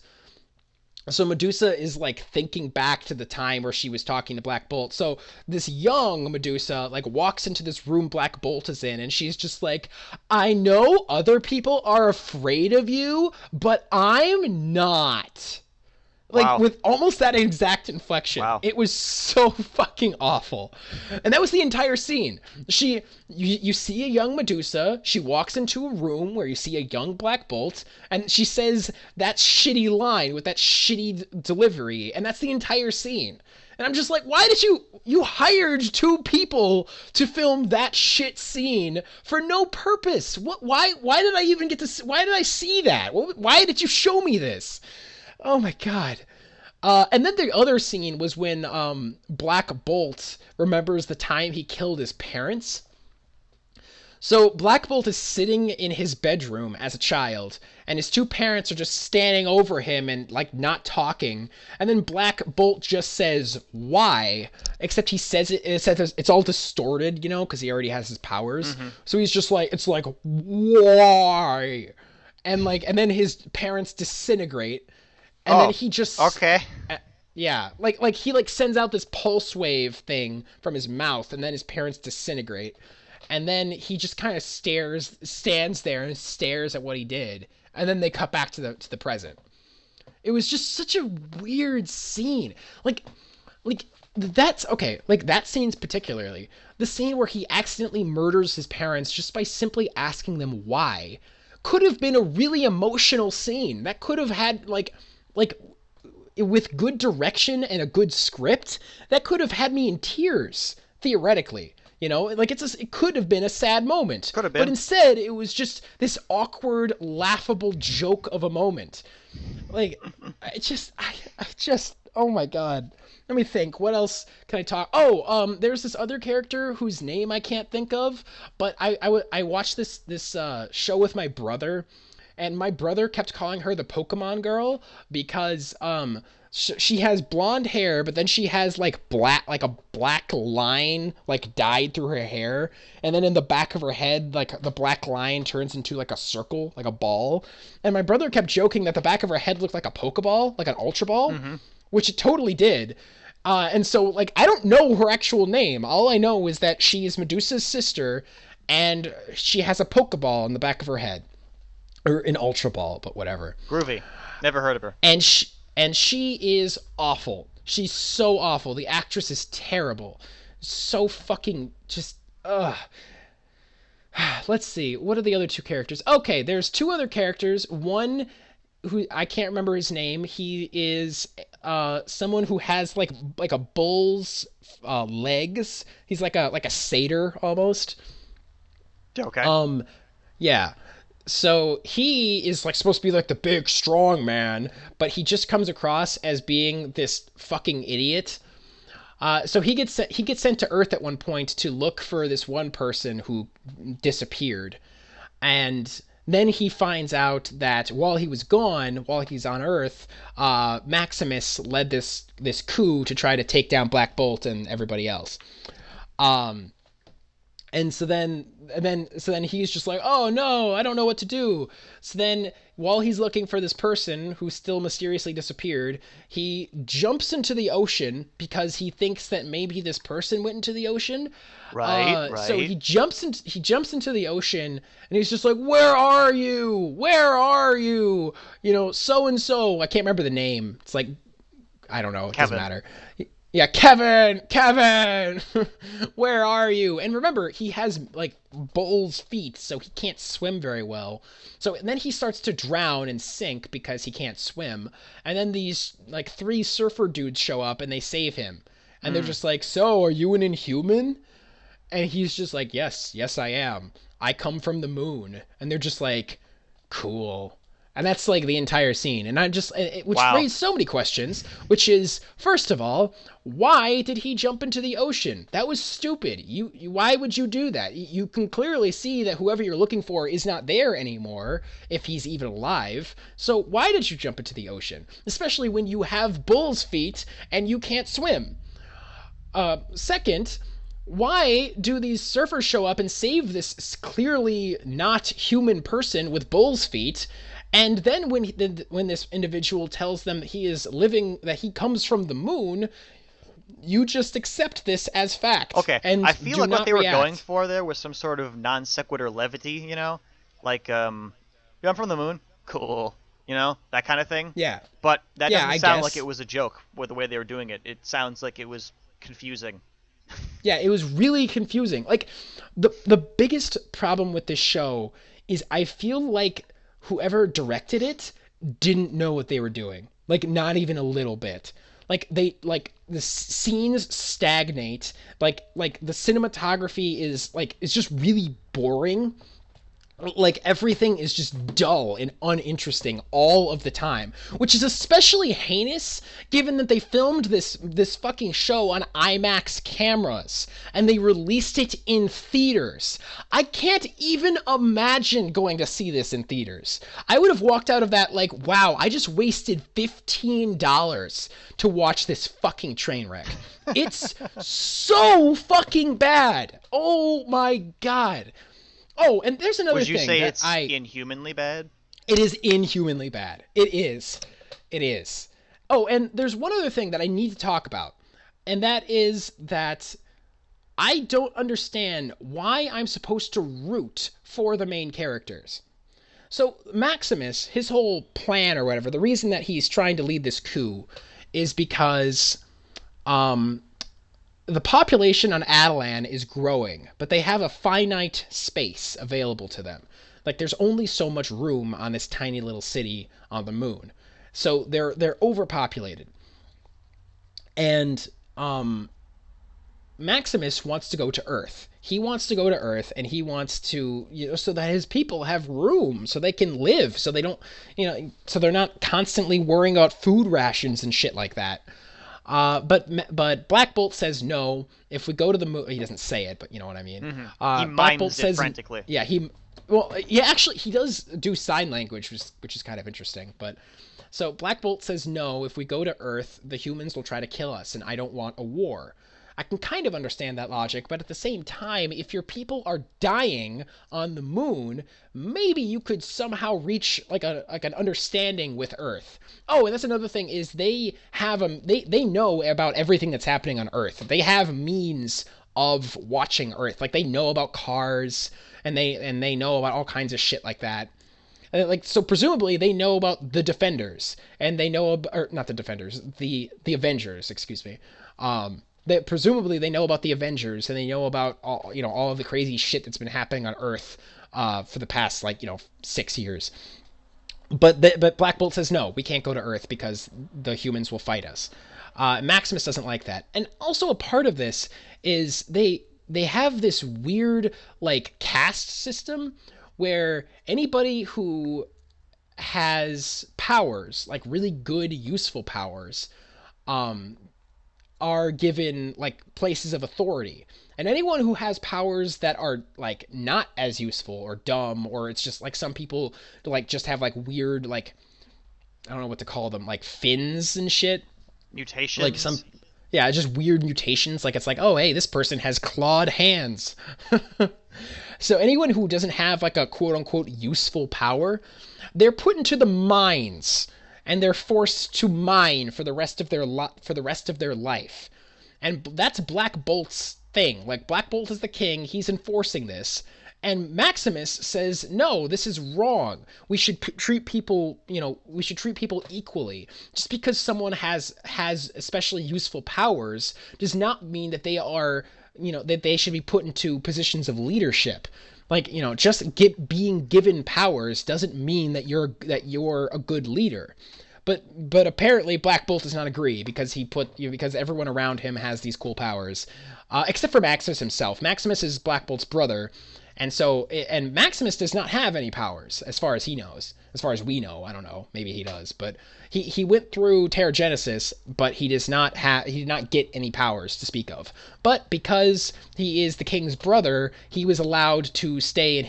So Medusa is like thinking back to the time where she was talking to Black Bolt. So this young Medusa like walks into this room Black Bolt is in, and she's just like, I know other people are afraid of you, but I'm not. Like Wow. with almost that exact inflection. Wow. It was so fucking awful. And that was the entire scene. You see a young Medusa, she walks into a room where you see a young Black Bolt, and she says that shitty line with that shitty delivery, and that's the entire scene. And I'm just like, why did you hired two people to film that shit scene for no purpose? Why did I even why did I see that? Why did you show me this? Oh my god. And then the other scene was when Black Bolt remembers the time he killed his parents. So Black Bolt is sitting in his bedroom as a child, and his two parents are just standing over him and like not talking. And then Black Bolt just says, "Why?" Except he says it's all distorted, you know, because he already has his powers. Mm-hmm. So he's just like, it's like, "Why?" And then his parents disintegrate. And then he just okay. Yeah, like he like sends out this pulse wave thing from his mouth, and then his parents disintegrate, and then he just kind of stands there and stares at what he did, and then they cut back to the present. It was just such a weird scene. Like that's okay. Like that scene's particularly the scene where he accidentally murders his parents just by simply asking them why. Could have been a really emotional scene that could have had like with good direction and a good script, that could have had me in tears, theoretically. You know, like it could have been a sad moment. Could have been. But instead, it was just this awkward, laughable joke of a moment. Like, I just, oh my god. Let me think. What else can I talk? Oh, there's this other character whose name I can't think of, but I watched this show with my brother, and my brother kept calling her the Pokemon girl because she has blonde hair, but then she has like a black line like dyed through her hair, and then in the back of her head like the black line turns into like a circle, like a ball. And my brother kept joking that the back of her head looked like a Pokeball, like an Ultra Ball, mm-hmm. which it totally did. And so like I don't know her actual name. All I know is that she is Medusa's sister, and she has a Pokeball in the back of her head. Or an Ultra Ball, but whatever. Groovy. Never heard of her. And she is awful. She's so awful. The actress is terrible. So fucking just ugh. Let's see. What are the other two characters? Okay, there's two other characters. One who I can't remember his name. He is someone who has like a bull's legs. He's like a satyr almost. Okay. Yeah. So he is like supposed to be like the big strong man, but he just comes across as being this fucking idiot. So he gets sent to Earth at one point to look for this one person who disappeared, and then he finds out that while he was gone, while he's on Earth, Maximus led this coup to try to take down Black Bolt and everybody else. Um, and so then he's just like, oh no, I don't know what to do. So then while he's looking for this person who still mysteriously disappeared, he jumps into the ocean because he thinks that maybe this person went into the ocean. Right, So right. he jumps into the ocean and he's just like, where are you, where are you, so and so, I can't remember the name. It's like, I don't know. It doesn't Kevin. matter. Yeah, Kevin, where are you? And remember, he has like bull's feet, so he can't swim very well. So and then he starts to drown and sink because he can't swim. And then these like three surfer dudes show up and they save him. And they're Hmm. just like, "So, are you an Inhuman?" And he's just like, "Yes, yes, I am. I come from the moon." And they're just like, "Cool." And that's like the entire scene. And which Wow. raised so many questions, which is, first of all, why did he jump into the ocean? That was stupid. Why would you do that? You can clearly see that whoever you're looking for is not there anymore, if he's even alive. So why did you jump into the ocean? Especially when you have bull's feet and you can't swim. Second, why do these surfers show up and save this clearly not human person with bull's feet? And then when this individual tells them that he comes from the moon, you just accept this as fact Okay, I and feel do like what not they were going react. for there was some sort of non sequitur levity, like yeah, I'm from the moon, cool, that kind of thing. Yeah, But that yeah, doesn't I sound like guess. it was a joke with the way they were doing it. It sounds like it was confusing. Yeah, it was really confusing. Like the biggest problem with this show is I feel like whoever directed it didn't know what they were doing. Like not even a little bit. Like the scenes stagnate. Like the cinematography is just really boring. Like everything is just dull and uninteresting all of the time, which is especially heinous given that they filmed this fucking show on IMAX cameras and they released it in theaters. I can't even imagine going to see this in theaters. I would have walked out of that like, wow, I just wasted $15 to watch this fucking train wreck. It's so fucking bad. Oh my god. Oh, and there's another Would you thing say that it's inhumanly bad? it is inhumanly bad. It is. It is. Oh, and there's one other thing that I need to talk about, and that is that I don't understand why I'm supposed to root for the main characters. So, Maximus, his whole plan or whatever, the reason that he's trying to lead this coup is because um, the population on Adelan is growing, but they have a finite space available to them. Like there's only so much room on this tiny little city on the moon. So they're overpopulated. And Maximus wants to go to Earth. He wants to go to Earth and he wants to, so that his people have room so they can live, so they don't, so they're not constantly worrying about food rations and shit like that. But Black Bolt says no. If we go to the moon, he doesn't say it, but you know what I mean. He Black Bolt mimes it says, frantically. yeah, actually he does do sign language, which is kind of interesting. But so Black Bolt says no. If we go to Earth, the humans will try to kill us, and I don't want a war. I can kind of understand that logic, but at the same time, if your people are dying on the moon, maybe you could somehow reach like an understanding with Earth. Oh, and that's another thing is they know about everything that's happening on Earth. They have means of watching Earth. Like they know about cars and they know about all kinds of shit like that. Like so presumably they know about the Defenders and they know about, or not the Defenders, the Avengers, excuse me. That presumably they know about the Avengers and they know about all of the crazy shit that's been happening on Earth for the past 6 years. But Black Bolt says no, we can't go to Earth because the humans will fight us. Maximus doesn't like that, and also a part of this is they have this weird like caste system where anybody who has powers, like really good, useful powers, um, are given like places of authority. And anyone who has powers that are like not as useful or dumb, or it's just like some people like just have like weird, like, I don't know what to call them, like fins and shit. Like some, Mutations. yeah, just weird mutations. Like it's like, oh, hey, this person has clawed hands. So anyone who doesn't have like a quote unquote useful power, they're put into the mines and they're forced to mine for the rest of their life. And that's Black Bolt's thing. Like Black Bolt is the king, he's enforcing this. And Maximus says, no, this is wrong. We should treat people, we should treat people equally. Just because someone has especially useful powers does not mean that they are, that they should be put into positions of leadership. Like, just being given powers doesn't mean that you're a good leader. But apparently Black Bolt does not agree because because everyone around him has these cool powers, except for Maximus himself. Maximus is Black Bolt's brother, and Maximus does not have any powers as far as he knows. As far as we know, I don't know. Maybe he does, but he went through Terrigenesis, but he did not get any powers to speak of. But because he is the king's brother, he was allowed to stay in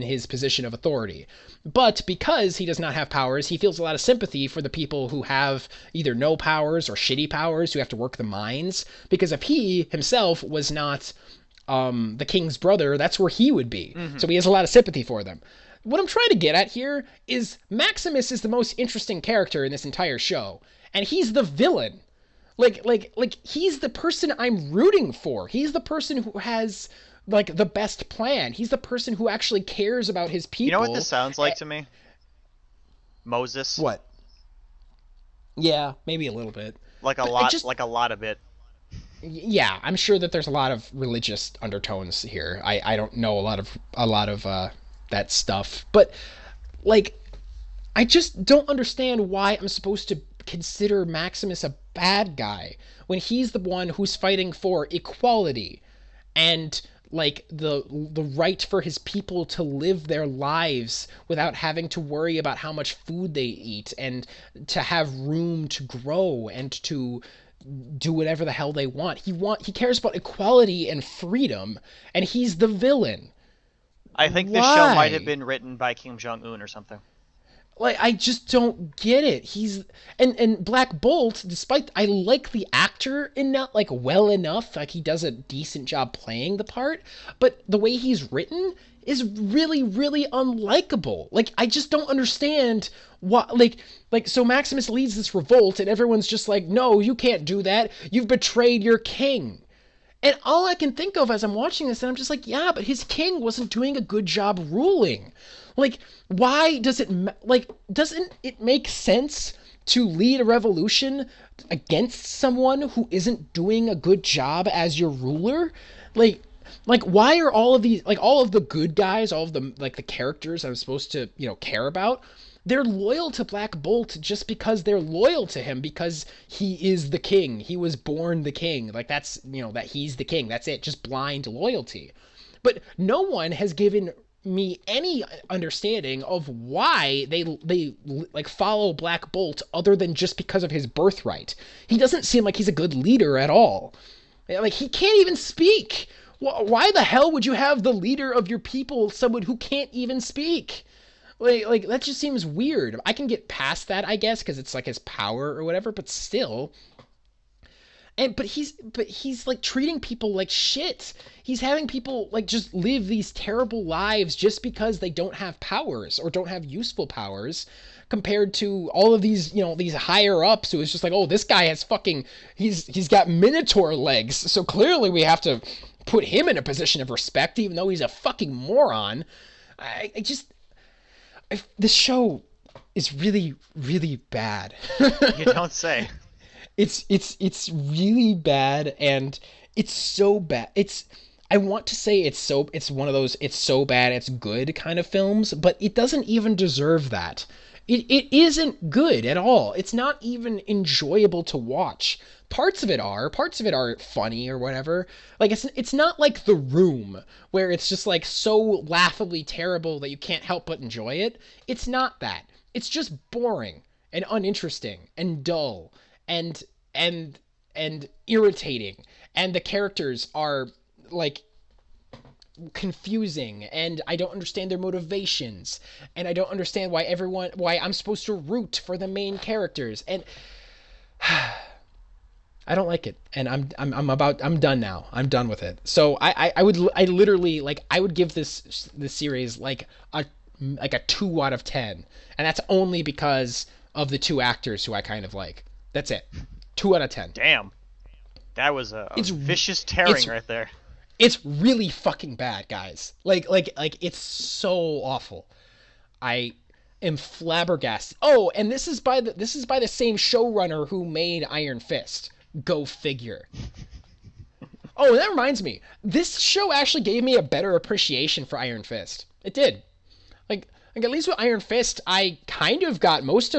his position of authority. But because he does not have powers, he feels a lot of sympathy for the people who have either no powers or shitty powers, who have to work the mines. Because if he himself was not the king's brother, that's where he would be. Mm-hmm. So he has a lot of sympathy for them. What I'm trying to get at here is Maximus is the most interesting character in this entire show, and he's the villain. Like he's the person I'm rooting for. He's the person who has like the best plan. He's the person who actually cares about his people. You know what this sounds like to me? Moses. What? Yeah, maybe a little bit. Like a lot of it. Yeah, I'm sure that there's a lot of religious undertones here. I don't know a lot of that stuff, but like I just don't understand why I'm supposed to consider Maximus a bad guy when he's the one who's fighting for equality and like the right for his people to live their lives without having to worry about how much food they eat and to have room to grow and to do whatever the hell they want. He cares about equality and freedom, and he's the villain. I think this show might have been written by Kim Jong-un or something. Like, I just don't get it. He's and Black Bolt, despite I like the actor in that, like, well enough, like he does a decent job playing the part, but the way he's written is really, really unlikable. Like, I just don't understand what, like so Maximus leads this revolt and everyone's just like, no, you can't do that. You've betrayed your king. And all I can think of as I'm watching this, and I'm just like, yeah, but his king wasn't doing a good job ruling. Like, why does doesn't it make sense to lead a revolution against someone who isn't doing a good job as your ruler? Like, why are all of these, like, all of the good guys, all of the, like, the characters I'm supposed to, care about, they're loyal to Black Bolt just because they're loyal to him because he is the king. He was born the king. Like, that's, that he's the king. That's it. Just blind loyalty. But no one has given me any understanding of why they like follow Black Bolt other than just because of his birthright. He doesn't seem like he's a good leader at all. Like, he can't even speak. Why the hell would you have the leader of your people someone who can't even speak? Like that just seems weird. I can get past that, I guess, because it's like his power or whatever, but still. But he's like treating people like shit. He's having people like just live these terrible lives just because they don't have powers or don't have useful powers, compared to all of these, these higher ups who is just like, oh, this guy has he's got minotaur legs, so clearly we have to put him in a position of respect, even though he's a fucking moron. This show is really, really bad. You don't say. It's really bad, and it's so bad. I want to say it's one of those it's so bad it's good kind of films, but it doesn't even deserve that. It isn't good at all. It's not even enjoyable to watch. Parts of it are. Parts of it are funny or whatever. Like it's not like The Room where it's just like so laughably terrible that you can't help but enjoy it. It's not that. It's just boring and uninteresting and dull and and irritating, and the characters are like confusing, and I don't understand their motivations, and I don't understand why I'm supposed to root for the main characters, and I don't like it, and I'm done now. I'm done with it. So I literally like I would give this series like a 2 out of 10, and that's only because of the two actors who I kind of like. That's it. 2 out of 10. Damn. That was a It's vicious tearing right there. It's really fucking bad, guys. Like it's so awful. I am flabbergasted. Oh, and this is by the same showrunner who made Iron Fist. Go figure. Oh, that reminds me. This show actually gave me a better appreciation for Iron Fist. It did. Like at least with Iron Fist, I kind of got most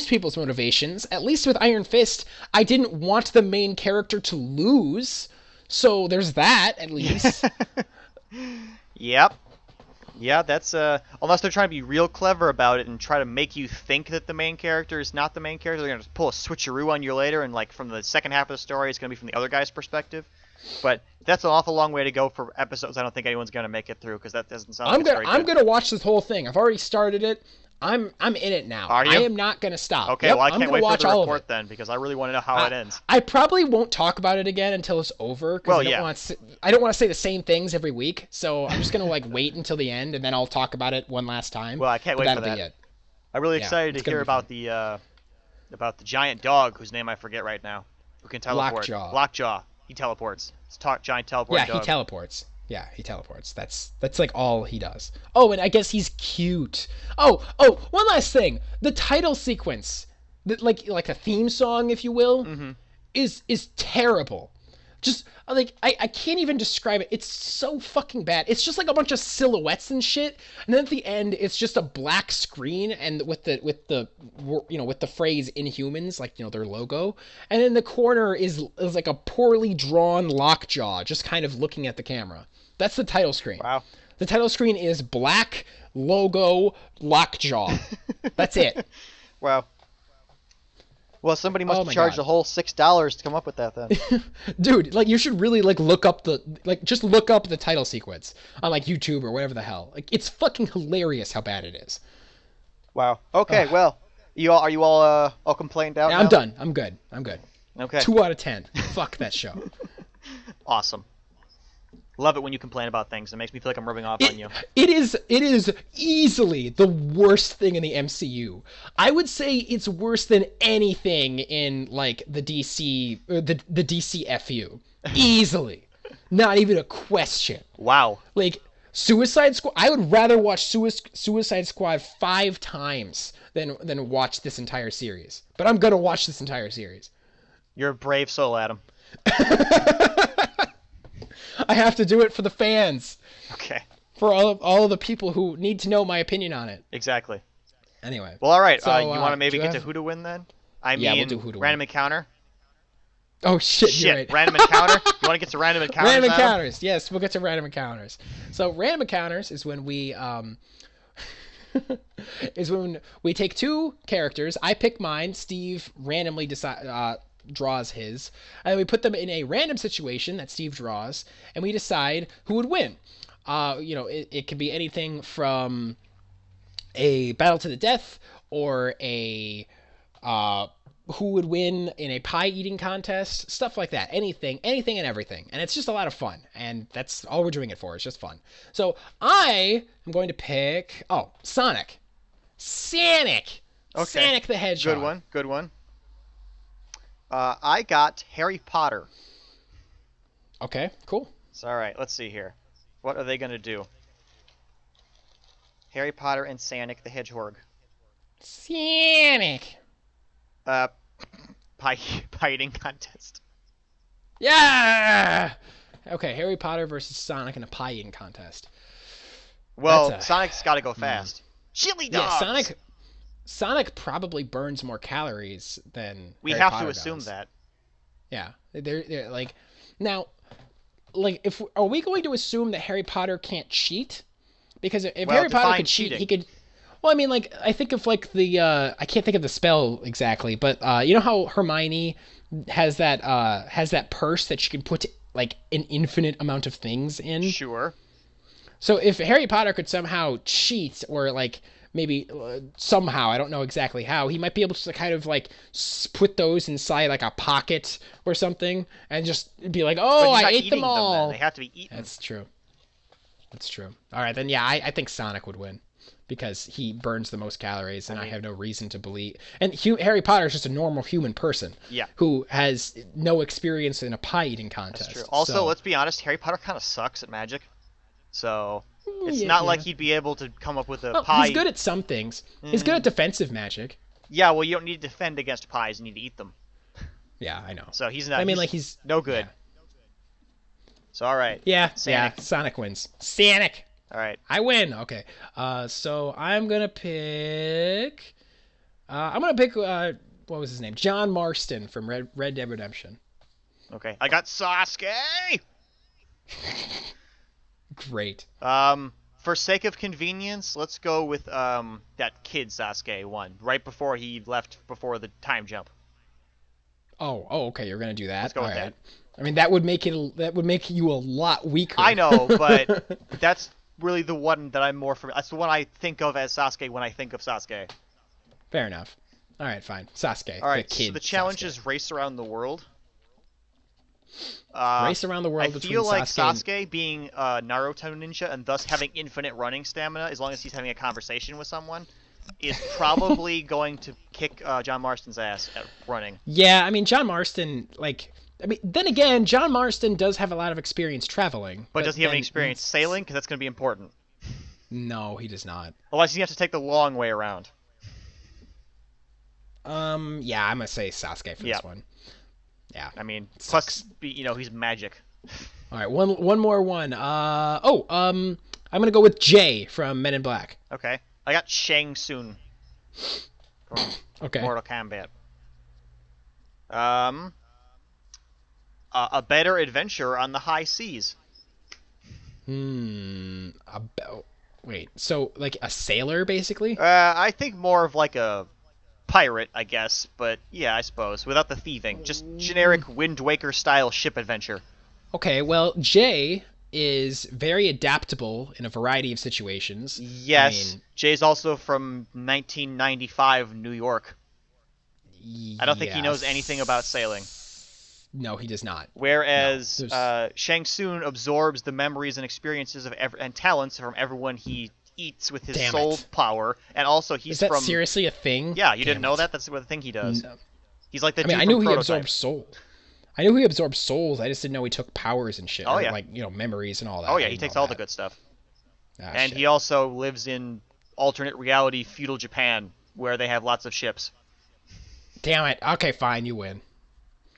people's motivations. At least with Iron Fist, I didn't want the main character to lose. So there's that, at least. Yep. Yeah, that's unless they're trying to be real clever about it and try to make you think that the main character is not the main character, they're gonna pull a switcheroo on you later, and like from the second half of the story, it's gonna be from the other guy's perspective. But that's an awful long way to go for episodes. I don't think anyone's gonna make it through because that doesn't sound. I'm gonna watch this whole thing. I've already started it. I'm in it now. Are you? I am not gonna stop. Okay, yep, well I can't wait for the report it. then because I really want to know how it ends. I probably won't talk about it again until it's over because I don't want to say the same things every week. So I'm just gonna like wait until the end and then I'll talk about it one last time. Well, I can't wait for that. Be it. I'm really excited to hear about the giant dog whose name I forget right now, who can teleport. Lockjaw. He teleports. It's giant teleport dog. Yeah, he teleports. Yeah, he teleports. That's like all he does. Oh, and I guess he's cute. Oh, one last thing. The title sequence, like a theme song, if you will, is terrible. Just like I can't even describe it. It's so fucking bad. It's just like a bunch of silhouettes and shit, and then at the end it's just a black screen and with the with the phrase Inhumans, like their logo, and in the corner is like a poorly drawn Lockjaw just kind of looking at the camera. That's the title screen. Wow. The title screen is black logo Lockjaw. That's it. Wow. Well, somebody must have charged a whole $6 to come up with that then. Dude, like you should really like look up the title sequence on like YouTube or whatever the hell. Like it's fucking hilarious how bad it is. Wow. Okay, well, are you all complained out? Yeah, I'm done. I'm good. Okay. 2 out of 10. Fuck that show. Awesome. Love it when you complain about things. It makes me feel like I'm rubbing off on you. It is easily the worst thing in the MCU. I would say it's worse than anything in like the DC the DCFU. Easily. Not even a question. Wow. Like Suicide Squad, I would rather watch Suicide Squad 5 times than watch this entire series. But I'm going to watch this entire series. You're a brave soul, Adam. I have to do it for the fans. Okay. For all of the people who need to know my opinion on it. Exactly. Anyway. Well, all right. So, you want to maybe get to who to win then? We'll do who to random win. Encounter. Oh shit! You're right. Random encounter. You want to get to random encounters? Random encounters. Yes, we'll get to random encounters. So random encounters is when we take 2 characters. I pick mine. Steve randomly draws his, and we put them in a random situation that Steve draws, and we decide who would win. It could be anything from a battle to the death or a who would win in a pie eating contest, stuff like that. Anything and everything. And it's just a lot of fun. And that's all we're doing it for. It's just fun. So I am going to pick Sonic. Okay. Sonic the Hedgehog. Good one. I got Harry Potter. Okay, cool. So, all right, let's see here. What are they going to do? Harry Potter and Sonic the Hedgehog. Sonic. Pie eating contest. Yeah! Okay, Harry Potter versus Sonic in a pie eating contest. Well, Sonic's got to go fast. Chili dogs! Yeah, Sonic probably burns more calories than We Harry have to Potter assume does. that. Yeah, they're like now, like if are we going to assume that Harry Potter can't cheat? Because if Well, Harry Potter define could cheat, he cheating. could. Well, I mean, like I think of like the I can't think of the spell exactly, but you know how Hermione has that purse that she can put like an infinite amount of things in. Sure. So if Harry Potter could somehow cheat, or like maybe somehow, I don't know exactly how, he might be able to kind of like put those inside like a pocket or something, and just be like, But "Oh, he's I not ate them eating them then. all." They have to be eaten. That's true. That's true. All right, then yeah, I think Sonic would win because he burns the most calories, and I mean, have no reason to believe. And Harry Potter is just a normal human person yeah, who has no experience in a pie eating that's contest. true. Also, So, let's be honest, Harry Potter kind of sucks at magic. So, it's yeah, not like yeah. he'd be able to come up with a Well, pie. he's good at some things. He's good at defensive magic. Yeah, well, you don't need to defend against pies, you need to eat them. Yeah, I know. So he's not. I mean, he's like he's no good. Yeah, So all right. yeah, Sonic. yeah. Sonic wins. Sonic, All right. I win. Okay. So I'm gonna pick. I'm gonna pick. What was his name? John Marston from Red Dead Redemption. Okay. I got Sasuke. Great. For sake of convenience, let's go with that kid Sasuke one right before he left before the time jump. Oh, okay. You're gonna do that. Let's go with All that. right. I mean, that would make you a lot weaker. I know, but that's really the one that I'm more familiar. That's the one I think of as Sasuke when I think of Sasuke. Fair enough. All right, fine. Sasuke, All right. the kid. So the challenge Sasuke. is race around the world. Race around the world I between feel like Sasuke. Sasuke being a Naruto ninja and thus having infinite running stamina, as long as he's having a conversation with someone, is probably going to kick John Marston's ass at running. Yeah, I mean, John Marston, like, I mean, then again, John Marston does have a lot of experience traveling. But does he have any then experience sailing? Because that's going to be important. No, he does not. Otherwise, he has to take the long way around. Yeah, I'm gonna say Sasuke for Yeah. this one. Yeah. I mean, Sucks. plus, he's magic. All right, one more one. I'm gonna go with Jay from Men in Black. Okay. I got Shang Tsung from Okay. Mortal Kombat. A better adventure on the high seas. About. Wait. So like a sailor, basically? I think more of like a pirate, I guess, but yeah, I suppose without the thieving, just generic Wind Waker style ship adventure. Okay. Well, Jay is very adaptable in a variety of situations. Yes, I mean, Jay's also from 1995 New York. I don't think he knows yes. anything about sailing. No, he does not. Whereas No, Shang Tsung absorbs the memories and experiences of and talents from everyone he eats with his Damn soul it. power, and also he's Is that from. seriously a thing? Yeah, you didn't Damn know it. that? That's the thing he does. No. He's like the I mean, dude I from knew he Prototype. absorbed soul. I knew he absorbed souls. I just didn't know he took powers and shit. Oh, or, yeah. like, memories and all that. Oh I yeah, he didn't takes know all the that. good stuff. Ah, And shit. he also lives in alternate reality feudal Japan, where they have lots of ships. Damn it. Okay, fine. You win.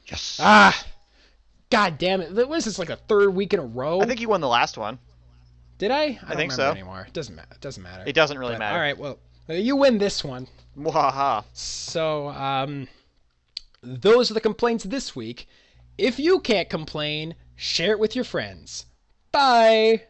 Yes. Ah. God damn it. What is this, like a third week in a row? I think you won the last one. Did I? I don't think remember so. anymore. It doesn't matter. It doesn't matter. It doesn't really But, matter. All right. Well, you win this one. Mwahaha. So, those are the complaints this week. If you can't complain, share it with your friends. Bye.